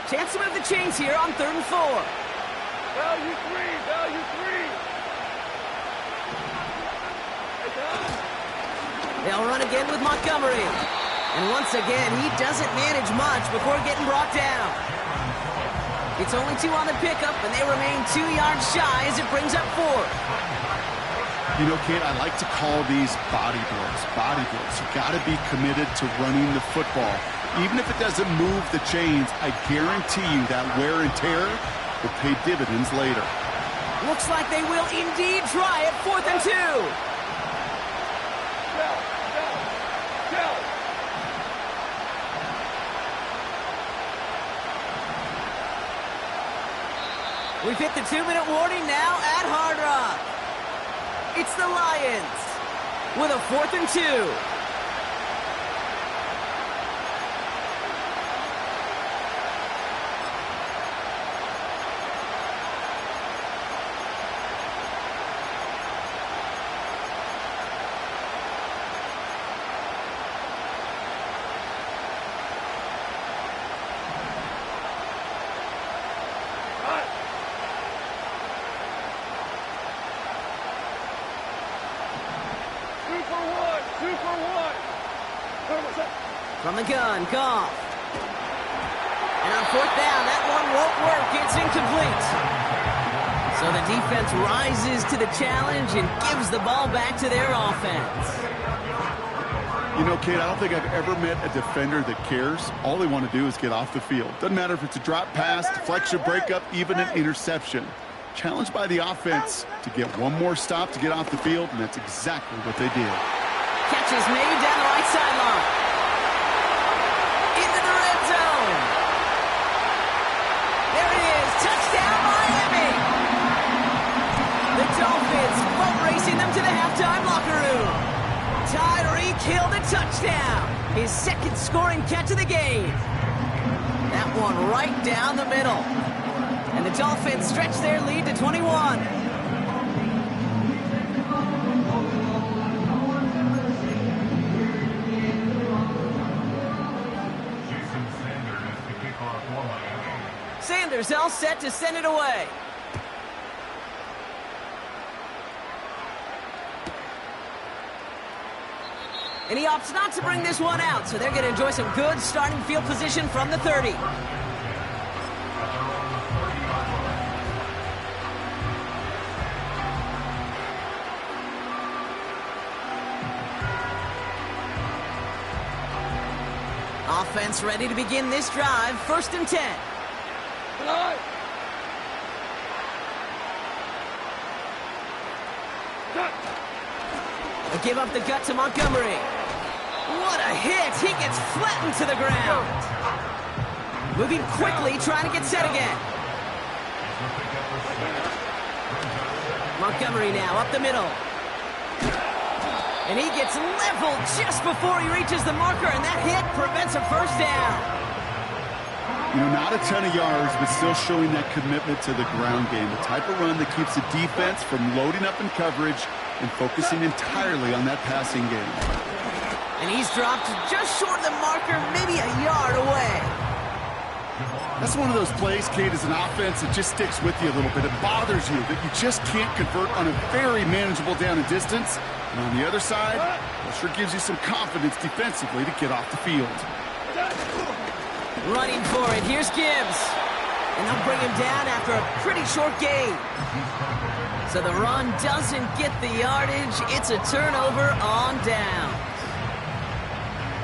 Chance to move the chains here on 3rd and 4. Value 3, value 3. They'll run again with Montgomery. And once again, he doesn't manage much before getting brought down. It's only 2 on the pickup, and they remain 2 yards shy as it brings up 4. You know, Kate, I like to call these body blows. Body blows. You got to be committed to running the football. Even if it doesn't move the chains, I guarantee you that wear and tear will pay dividends later. Looks like they will indeed try it. 4th and 2. We've hit the 2-minute warning now at Hard Rock. It's the Lions with a 4th and 2. From the gun, Goff. And on 4th down, that one won't work. It's incomplete. So the defense rises to the challenge and gives the ball back to their offense. You know, Kate, I don't think I've ever met a defender that cares. All they want to do is get off the field. Doesn't matter if it's a drop pass, deflection, breakup, even an interception. Challenged by the offense to get one more stop to get off the field, and that's exactly what they did. Catch is made down the right sideline. Into the red zone. There it is. Touchdown, Miami. The Dolphins boat racing them to the halftime locker room. Tyreek killed a touchdown. His second scoring catch of the game. That one right down the middle. And the Dolphins stretch their lead to 21. Sanders all set to send it away. And he opts not to bring this one out, so they're going to enjoy some good starting field position from the 30. Offense ready to begin this drive, 1st and 10. They give up the gut to Montgomery. What a hit! He gets flattened to the ground. Moving quickly, trying to get set again. Montgomery now up the middle. And he gets leveled just before he reaches the marker, and that hit prevents a first down. You know, not a ton of yards, but still showing that commitment to the ground game. The type of run that keeps the defense from loading up in coverage and focusing entirely on that passing game. And he's dropped just short of the marker, maybe a yard away. That's one of those plays, Kate, as an offense that just sticks with you a little bit. It bothers you that you just can't convert on a very manageable down and distance. And on the other side, it sure gives you some confidence defensively to get off the field. Running for it, here's Gibbs. And they'll bring him down after a pretty short gain. So the run doesn't get the yardage. It's a turnover on down.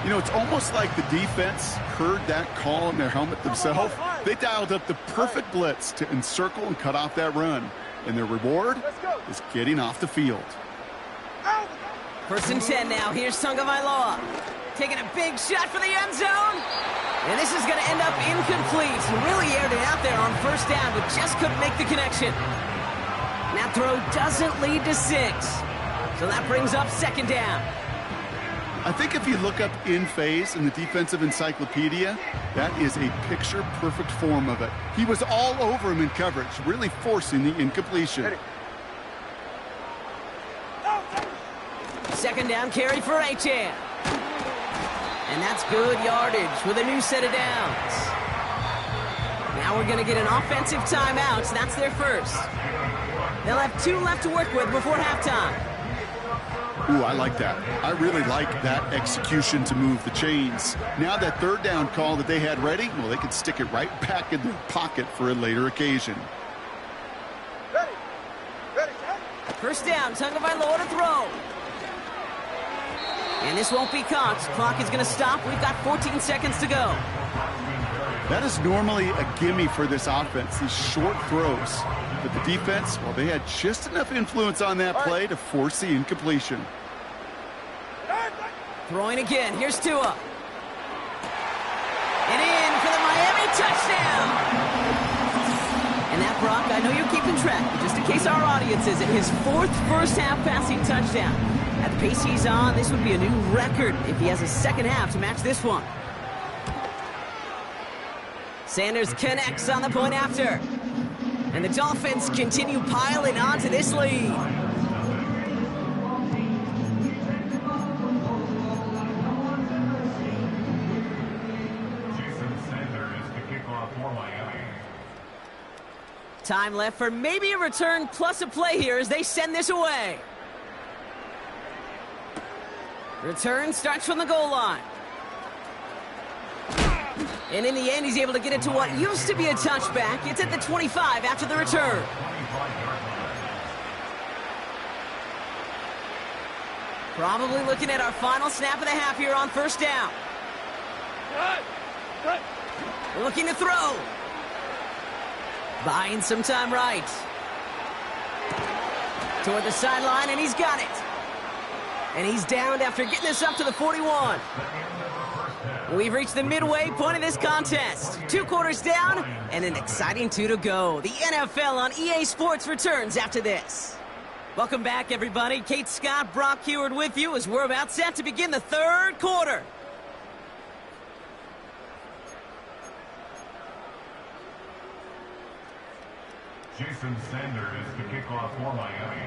You know, it's almost like the defense heard that call in their helmet themselves. They dialed up the perfect blitz to encircle and cut off that run. And their reward is getting off the field. 1st and 10 now. Here's Tagovailoa. Taking a big shot for the end zone. And this is going to end up incomplete. He really aired it out there on 1st down, but just couldn't make the connection. And that throw doesn't lead to 6. So that brings up 2nd down. I think if you look up in phase in the defensive encyclopedia, that is a picture-perfect form of it. He was all over him in coverage, really forcing the incompletion. 2nd down carry for Achane. And that's good yardage with a new set of downs. Now we're going to get an offensive timeout. That's their first. They'll have 2 left to work with before halftime. Ooh, I like that. I really like that execution to move the chains. Now that 3rd down call that they had ready, well, they can stick it right back in their pocket for a later occasion. 1st down, Tagovailoa to throw. And this won't be caught. Clock is going to stop. We've got 14 seconds to go. That is normally a gimme for this offense, these short throws. But the defense, well, they had just enough influence on that play to force the incompletion. Throwing again. Here's Tua. And in for the Miami touchdown. And that, Brock, I know you're keeping track, but just in case our audience isn't, his 4th first-half passing touchdown. At the pace he's on, this would be a new record if he has a 2nd half to match this one. Sanders connects on the point after. And the Dolphins continue piling onto this lead. Time left for maybe a return plus a play here as they send this away. Return starts from the goal line. And in the end, he's able to get it to what used to be a touchback. It's at the 25 after the return. Probably looking at our final snap of the half here on 1st down. Looking to throw. Buying some time right. Toward the sideline, and he's got it. And he's downed after getting this up to the 41. We've reached the midway point of this contest. 2 quarters down and an exciting 2 to go. The NFL on EA Sports returns after this. Welcome back, everybody. Kate Scott, Brock Heward with you as we're about set to begin the third quarter. Jason Sanders to kick off for Miami.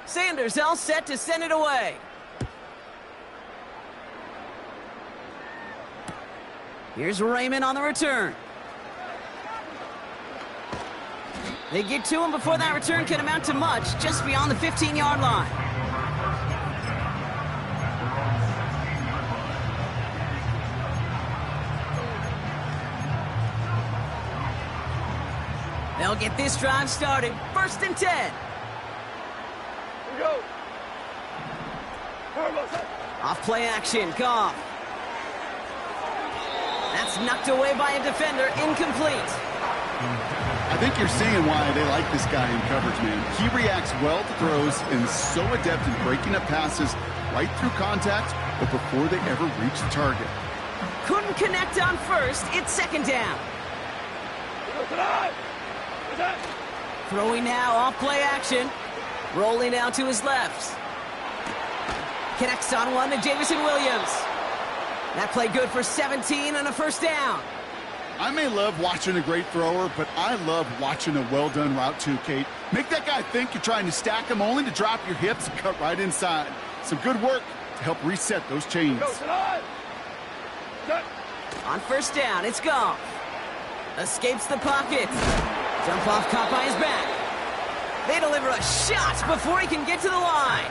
Sanders all set to send it away. Here's Raymond on the return. They get to him before that return can amount to much, just beyond the 15-yard line. They'll get this drive started. 1st and 10. Here we go. Off play action, Goff. That's knocked away by a defender, incomplete. I think you're seeing why they like this guy in coverage, man. He reacts well to throws and is so adept in breaking up passes right through contact, but before they ever reach the target. Couldn't connect on first. It's 2nd down. Throwing now, off play action. Rolling out to his left. Connects on one to Jamison Williams. That play good for 17 and a 1st down. I may love watching a great thrower, but I love watching a well-done route too, Kate. Make that guy think you're trying to stack him only to drop your hips and cut right inside. Some good work to help reset those chains. On 1st down, it's Goff. Escapes the pocket. Jump off caught by his back. They deliver a shot before he can get to the line.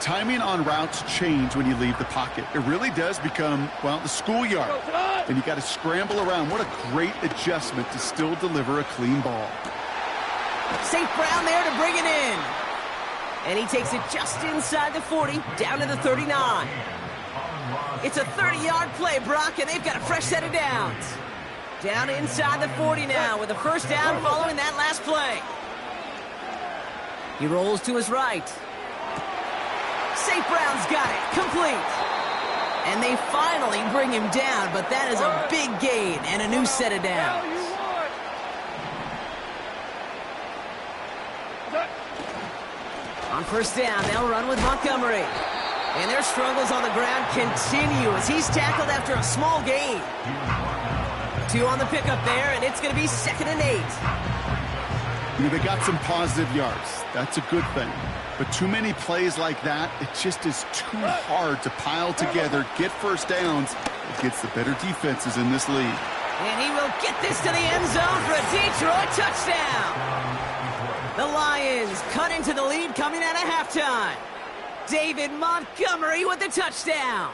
Timing on routes change when you leave the pocket. It really does become, well, the schoolyard. Then you got to scramble around. What a great adjustment to still deliver a clean ball. St. Brown there to bring it in. And he takes it just inside the 40, down to the 39. It's a 30-yard play, Brock, and they've got a fresh set of downs. Down inside the 40 now with a 1st down following that last play. He rolls to his right. St. Brown's got it, complete. And they finally bring him down, but that is a big gain and a new set of downs. On 1st down, they'll run with Montgomery. And their struggles on the ground continue as he's tackled after a small gain. 2 on the pickup there, and it's going to be 2nd and 8. You know, they got some positive yards. That's a good thing. But too many plays like that, it just is too hard to pile together, get 1st downs against the better defenses in this league. And he will get this to the end zone for a Detroit touchdown. The Lions cut into the lead coming out of halftime. David Montgomery with the touchdown.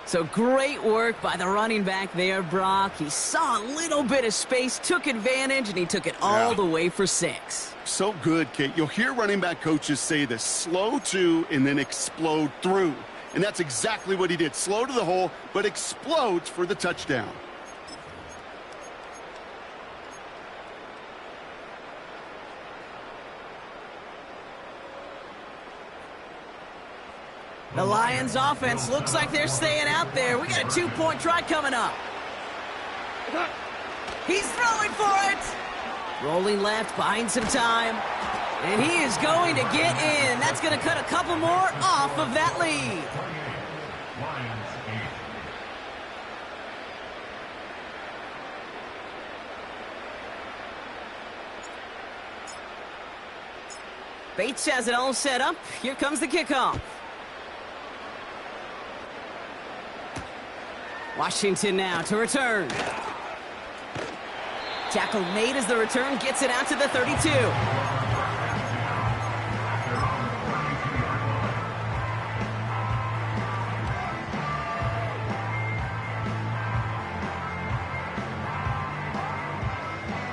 So great work by the running back there, Brock. He saw a little bit of space, took advantage, and he took it all the way for 6. So good, Kate. You'll hear running back coaches say this: slow to and then explode through. And that's exactly what he did. Slow to the hole, but explodes for the touchdown. The Lions offense looks like they're staying out there. We got a 2-point try coming up. He's throwing for it. Rolling left, buying some time. And he is going to get in. That's going to cut a couple more off of that lead. Bates has it all set up. Here comes the kickoff. Washington now to return. Tackle made as the return gets it out to the 32.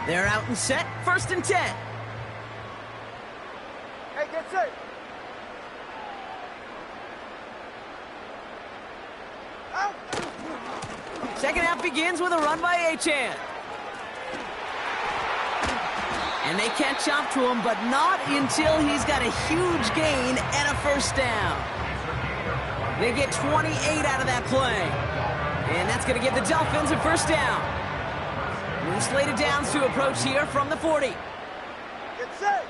They're out and set. 1st and 10. Hey, get set. Second half begins with a run by Achane. And they catch up to him, but not until he's got a huge gain and a 1st down. They get 28 out of that play. And that's going to give the Dolphins a 1st down. New slated downs to approach here from the 40. Get set.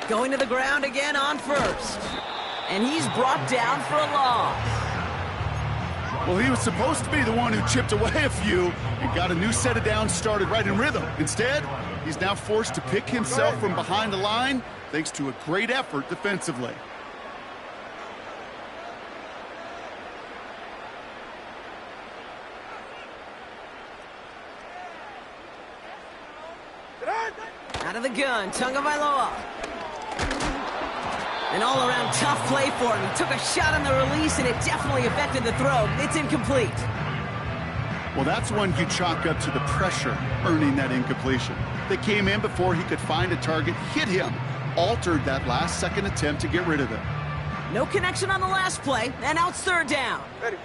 Going to the ground again on first. And he's brought down for a loss. Well, he was supposed to be the one who chipped away a few and got a new set of downs started right in rhythm. Instead, he's now forced to pick himself from behind the line thanks to a great effort defensively. Out of the gun, Tagovailoa. An all-around tough play for him. He took a shot on the release, and it definitely affected the throw. It's incomplete. Well, that's one you chalk up to the pressure earning that incompletion. They came in before he could find a target, hit him, altered that last-second attempt to get rid of it. No connection on the last play, and now it's third down. Ready.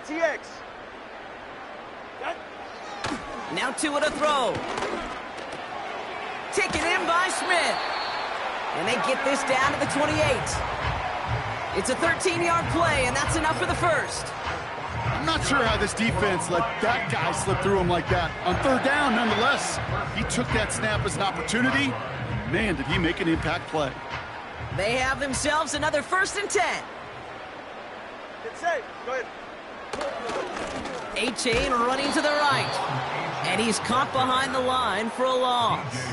TX. Now two at a throw. Taken in by Smith. And they get this down to the 28. It's a 13-yard play, and that's enough for the first. I'm not sure how this defense let that guy slip through him like that. On third down, nonetheless, he took that snap as an opportunity. Man, did he make an impact play. They have themselves another 1st and 10. Get safe. Go ahead. A-Chain running to the right. And he's caught behind the line for a loss.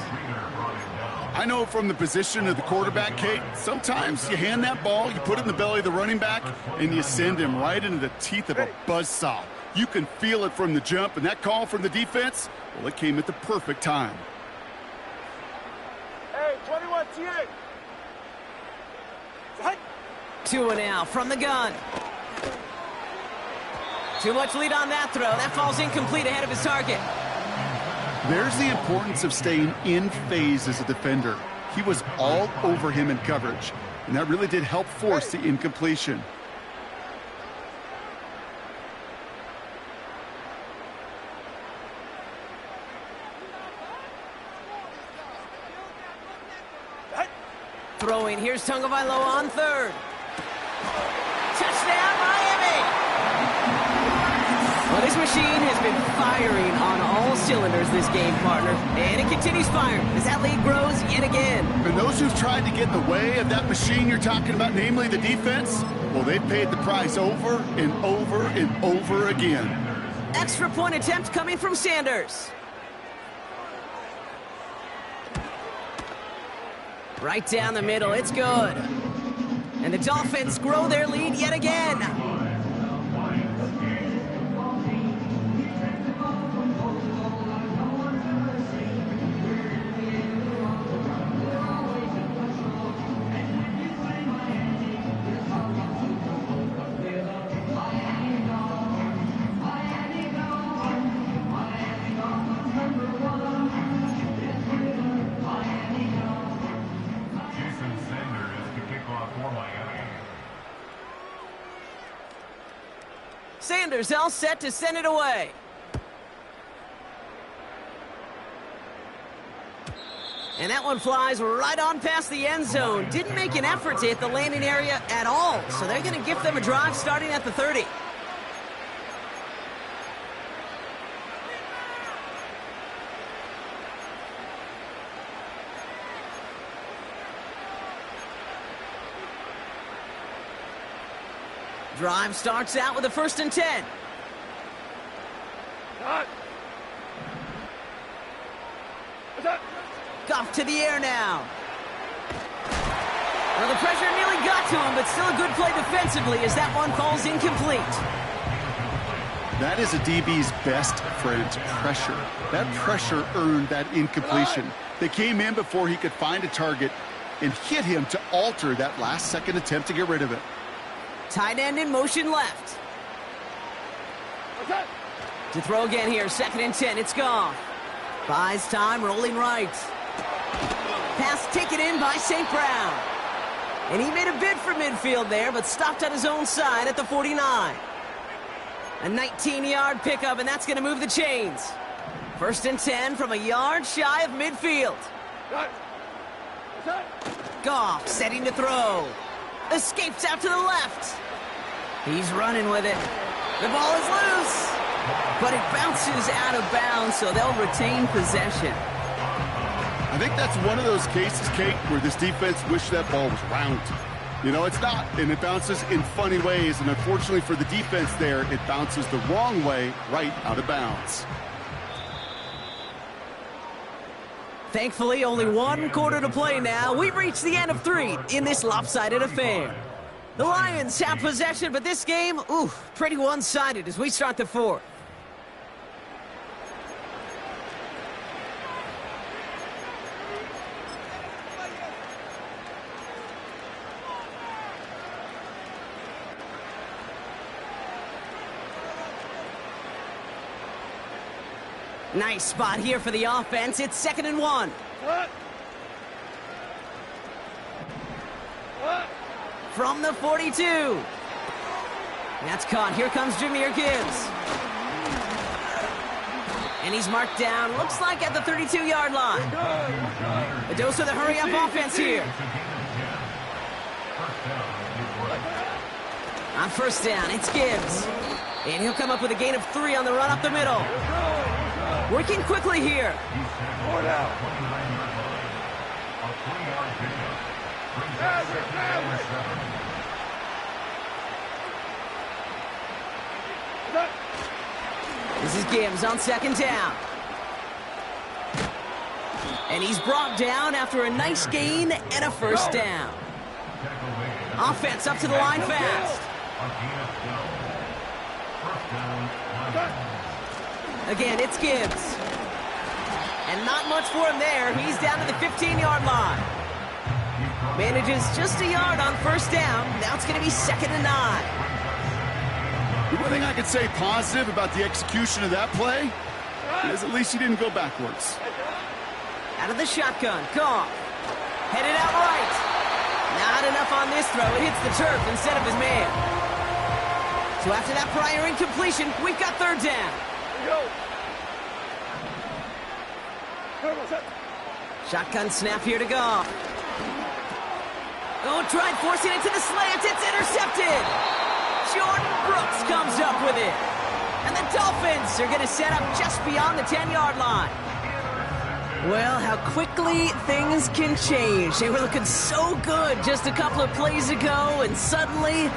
I know from the position of the quarterback, Kate, sometimes you hand that ball, you put it in the belly of the running back, and you send him right into the teeth of a buzzsaw. You can feel it from the jump, and that call from the defense, well, it came at the perfect time. Hey, 21 TX. 2 and out from the gun. Too much lead on that throw. That falls incomplete ahead of his target. There's the importance of staying in phase as a defender. He was all over him in coverage, and that really did help force the incompletion. Throwing, here's Tagovailoa on third. Touchdown, Miami! Well, this machine has been firing on all cylinders this game, partner. And it continues firing as that lead grows yet again. And those who've tried to get in the way of that machine you're talking about, namely the defense, well, they paid the price over and over and over again. Extra point attempt coming from Sanders. Right down the middle, it's good. And the Dolphins grow their lead yet again. Sanders all set to send it away. And that one flies right on past the end zone. Didn't make an effort to hit the landing area at all. So they're going to give them a drive starting at the 30. Drive starts out with a 1st and 10. Goff to the air now. Well, the pressure nearly got to him, but still a good play defensively as that one falls incomplete. That is a DB's best friend, pressure. That pressure earned that incompletion. They came in before he could find a target and hit him to alter that last-second attempt to get rid of it. Tight end in motion left. To throw again here, 2nd and 10, it's Goff. Buys time, rolling right. Pass taken in by St. Brown. And he made a bid for midfield there, but stopped on his own side at the 49. A 19-yard pickup, and that's going to move the chains. 1st and 10 from a yard shy of midfield. Goff setting to throw. Escapes out to the left. He's running with it. The ball is loose. But it bounces out of bounds, so they'll retain possession. I think that's one of those cases, Kate, where this defense wished that ball was round. You know, it's not, and it bounces in funny ways, and unfortunately for the defense there, it bounces the wrong way right out of bounds. Thankfully, only one quarter to play now. We've reached the end of 3 in this lopsided affair. The Lions have possession, but this game, pretty one-sided as we start the 4th. Nice spot here for the offense. It's 2nd and 1. From the 42. That's caught. Here comes Jahmyr Gibbs. And he's marked down, looks like at the 32-yard line. A dose of the hurry-up offense here. On 1st down, it's Gibbs. And he'll come up with a gain of 3 on the run up the middle. Working quickly here. This is Gibbs on 2nd down. And he's brought down after a nice gain and a 1st down. Offense up to the line fast. Again, it's Gibbs. And not much for him there. He's down to the 15-yard line. Manages just a yard on 1st down. Now it's going to be 2nd and 9. The one thing I could say positive about the execution of that play is at least he didn't go backwards. Out of the shotgun, Goff. Headed out right. Not enough on this throw. It hits the turf instead of his man. So after that prior incompletion, we've got 3rd down. Shotgun snap here to Goff. Tried forcing it to the slant. It's intercepted. Jordan Brooks comes up with it. And the Dolphins are going to set up just beyond the 10-yard line. Well, how quickly things can change. They were looking so good just a couple of plays ago, and suddenly,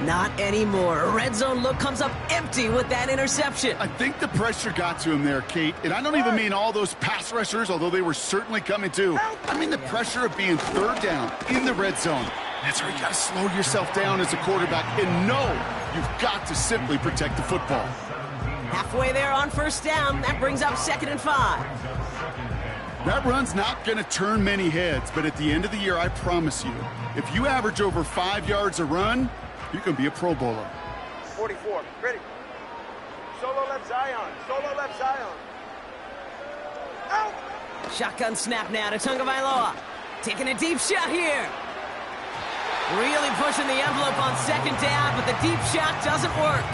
not anymore. A red zone look comes up empty with that interception. I think the pressure got to him there, Kate. And I don't even mean all those pass rushers, although they were certainly coming too. I mean the pressure of being 3rd down in the red zone. That's where you got to slow yourself down as a quarterback and know you've got to simply protect the football. Halfway there on 1st down. That brings up 2nd and 5. That run's not going to turn many heads, but at the end of the year, I promise you, if you average over 5 yards a run, you can be a Pro Bowler. 44, ready. Solo left Zion. Solo left Zion. Out. Shotgun snap now to Tagovailoa. Taking a deep shot here. Really pushing the envelope on 2nd down, but the deep shot doesn't work.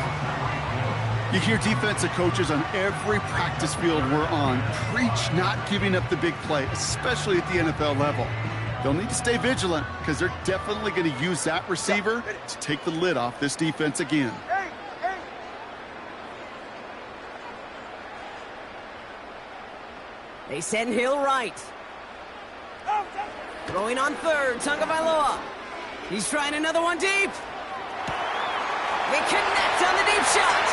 You hear defensive coaches on every practice field we're on preach not giving up the big play, especially at the NFL level. They'll need to stay vigilant because they're definitely going to use that receiver to take the lid off this defense again. They send Hill right. Throwing on 3rd, Tagovailoa. He's trying another one deep. They connect on the deep shot.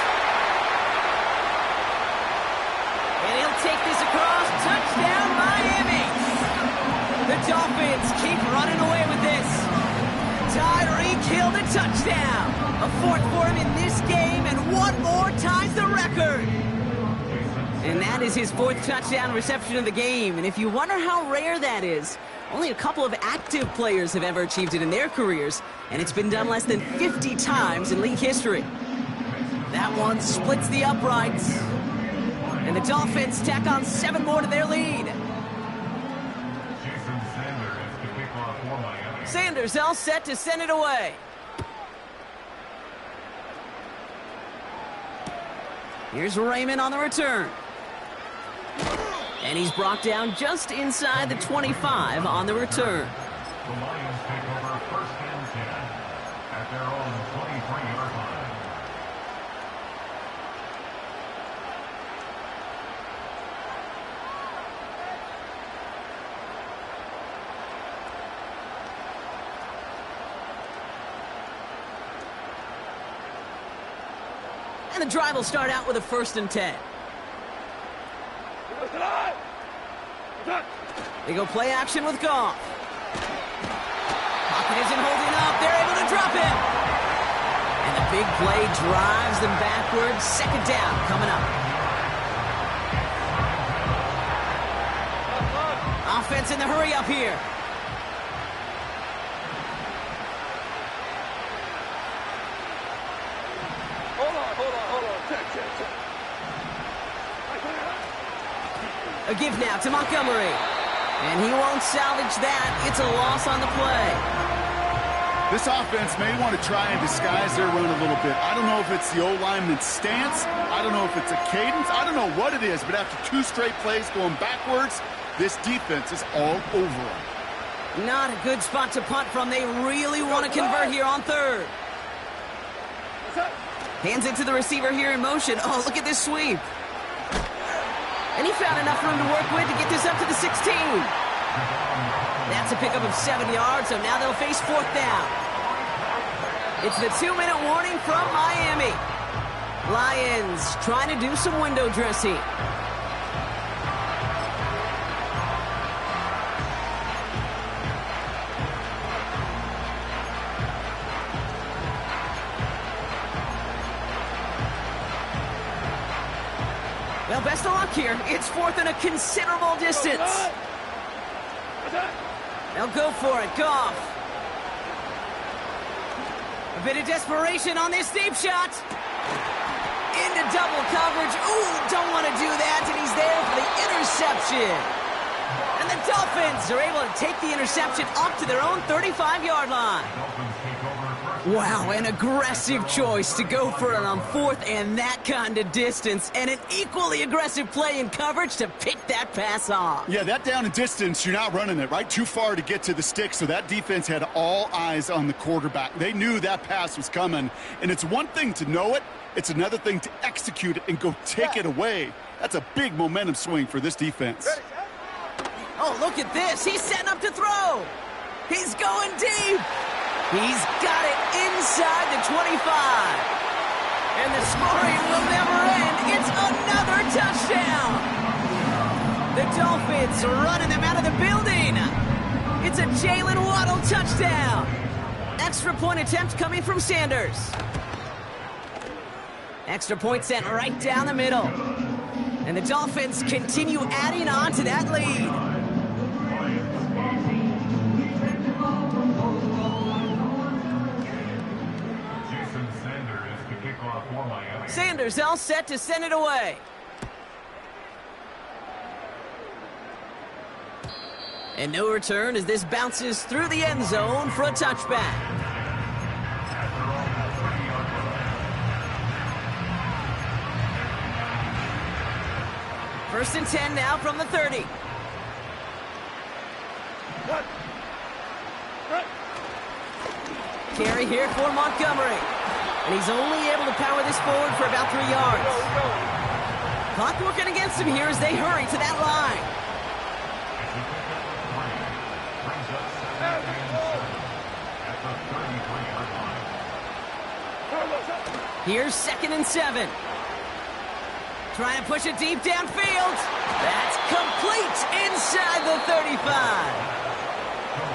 And he'll take this across. Touchdown, Miami. The Dolphins keep running away with this. Tyreek Hill the touchdown. A 4th for him in this game, and 1 more ties the record. And that is his 4th touchdown reception of the game. And if you wonder how rare that is, only a couple of active players have ever achieved it in their careers, and it's been done less than 50 times in league history. That one splits the uprights. And the Dolphins tack on 7 more to their lead. Sanders all set to send it away. Here's Raymond on the return. And he's brought down just inside the 25 on the return. The Lions take over 1st and 10 at their own 23-yard line. And the drive will start out with a 1st and 10. They go play action with Goff. Pocket isn't holding up. They're able to drop it. And the big play drives them backwards. 2nd down coming up. Offense in the hurry up here. A give now to Montgomery. And he won't salvage that. It's a loss on the play. This offense may want to try and disguise their run a little bit. I don't know if it's the O-lineman's stance. I don't know if it's a cadence. I don't know what it is, but after 2 straight plays going backwards, this defense is all over them. Not a good spot to punt from. They really want to convert here on 3rd. Hands it to the receiver here in motion. Oh, look at this sweep. And he found enough room to work with to get this up to the 16. That's a pickup of 7 yards, so now they'll face 4th down. It's the 2-minute warning from Miami. Lions trying to do some window dressing. Well, best of luck here. It's 4th and a considerable distance. They'll go for it. Goff. A bit of desperation on this deep shot. Into double coverage. Ooh, don't want to do that, and he's there for the interception. And the Dolphins are able to take the interception up to their own 35-yard line. Wow, an aggressive choice to go for it on 4th and that kind of distance, and an equally aggressive play in coverage to pick that pass off. Yeah, that down and distance, you're not running it, right? Too far to get to the stick, so that defense had all eyes on the quarterback. They knew that pass was coming, and it's one thing to know it, it's another thing to execute it and go take it away. That's a big momentum swing for this defense. Oh, look at this. He's setting up to throw. He's going deep. He's got it inside the 25. And the scoring will never end. It's another touchdown. The Dolphins are running them out of the building. It's a Jalen Waddle touchdown. Extra point attempt coming from Sanders. Extra point sent right down the middle. And the Dolphins continue adding on to that lead. Sanders all set to send it away. And no return as this bounces through the end zone for a touchback. First and 10 now from the 30. Carry here for Montgomery. And he's only able to power this forward for about 3 yards. Clock working against him here as they hurry to that line. Here's 2nd and 7. Trying to push it deep downfield. That's complete inside the 35.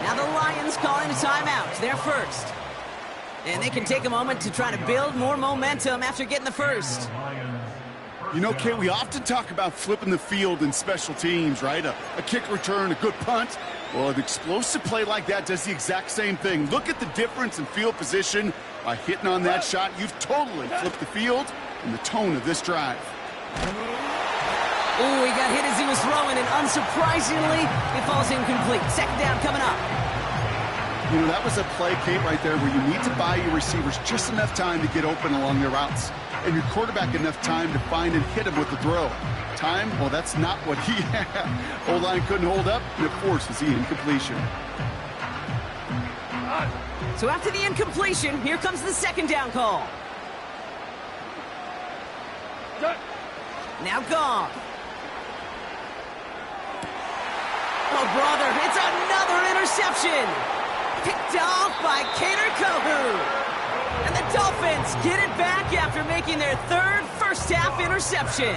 Now the Lions calling a timeout. They're first. And they can take a moment to try to build more momentum after getting the first. You know, Kate, we often talk about flipping the field in special teams, right? A kick return, a good punt. Well, an explosive play like that does the exact same thing. Look at the difference in field position. By hitting on that shot, you've totally flipped the field and the tone of this drive. Ooh, he got hit as he was throwing, and unsurprisingly, it falls incomplete. 2nd down coming up. You know, that was a play, Kate, right there where you need to buy your receivers just enough time to get open along their routes, and your quarterback enough time to find and hit him with the throw. Time? Well, that's not what he had. O-line couldn't hold up, and it forces the incompletion. So after the incompletion, here comes the second down call. Now Goff. Oh, brother, it's another interception. Picked off by Kader Kohu. And the Dolphins get it back after making their third first-half interception.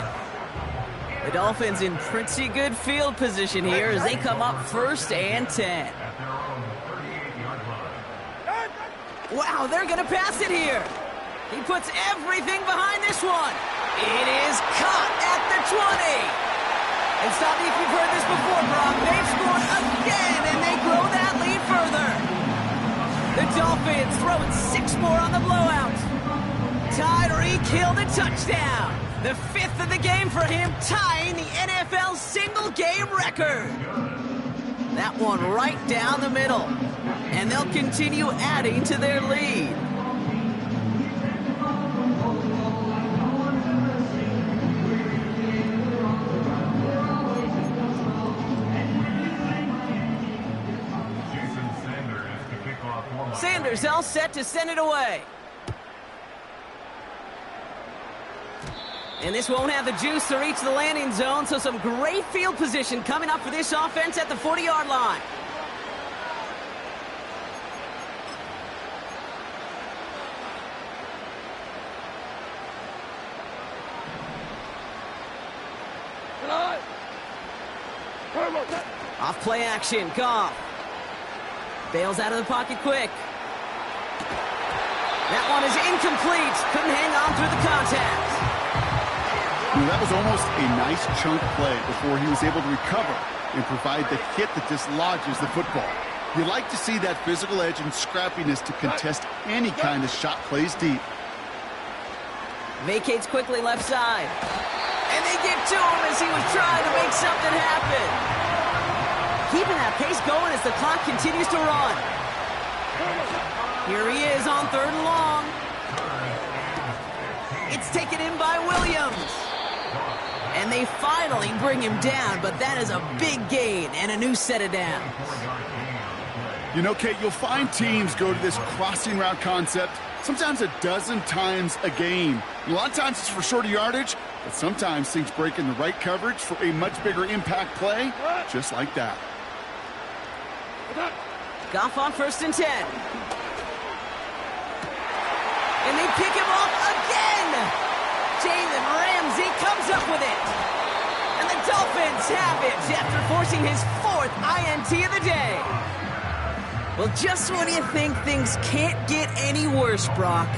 The Dolphins in pretty good field position here as they come up 1st and 10. Wow, they're going to pass it here. He puts everything behind this one. It is caught at the 20. And stop me if you've heard this before, Brock. They've scored again, and they grow that lead further. The Dolphins throwing 6 more on the blowout. Tyreek Hill the touchdown. The 5th of the game for him, tying the NFL single-game record. That one right down the middle. And they'll continue adding to their lead. Sanders all set to send it away. And this won't have the juice to reach the landing zone, so some great field position coming up for this offense at the 40-yard line. Off play action, Goff. Bails out of the pocket quick. That one is incomplete. Couldn't hang on through the contact. That was almost a nice chunk play before he was able to recover and provide the hit that dislodges the football. You like to see that physical edge and scrappiness to contest any kind of shot plays deep. Vacates quickly left side. And they get to him as he was trying to make something happen. Keeping that pace going as the clock continues to run. Here he is on 3rd and long. It's taken in by Williams. And they finally bring him down, but that is a big gain and a new set of downs. You know, Kate, you'll find teams go to this crossing route concept sometimes a dozen times a game. A lot of times it's for shorter yardage, but sometimes things break in the right coverage for a much bigger impact play, just like that. Goff on 1st and 10. And they pick him off again. Jalen Ramsey comes up with it. And the Dolphins have it after forcing his 4th INT of the day. Well, just when you think things can't get any worse, Brock,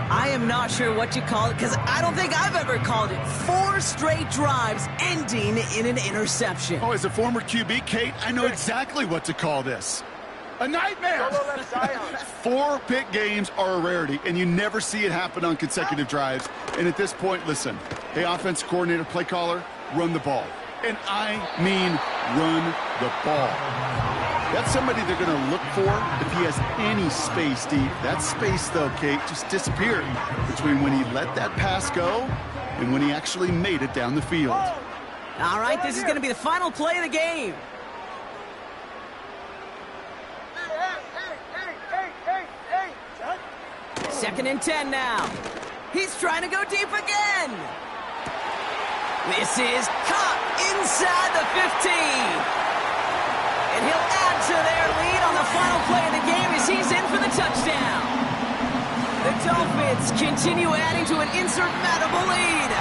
I am not sure what you call it, because I don't think I've ever called it 4 straight drives ending in an interception. Oh, as a former QB, Kate, I know exactly what to call this. A nightmare! 4 pick games are a rarity, and you never see it happen on consecutive drives. And at this point, listen, hey, offense coordinator, play caller, run the ball. And I mean run the ball. That's somebody they're going to look for if he has any space deep. That space, though, Kate, just disappeared between when he let that pass go and when he actually made it down the field. All right, this is going to be the final play of the game. Second and 10 now. He's trying to go deep again. This is caught inside the 15. And he'll add to their lead on the final play of the game as he's in for the touchdown. The Dolphins continue adding to an insurmountable lead.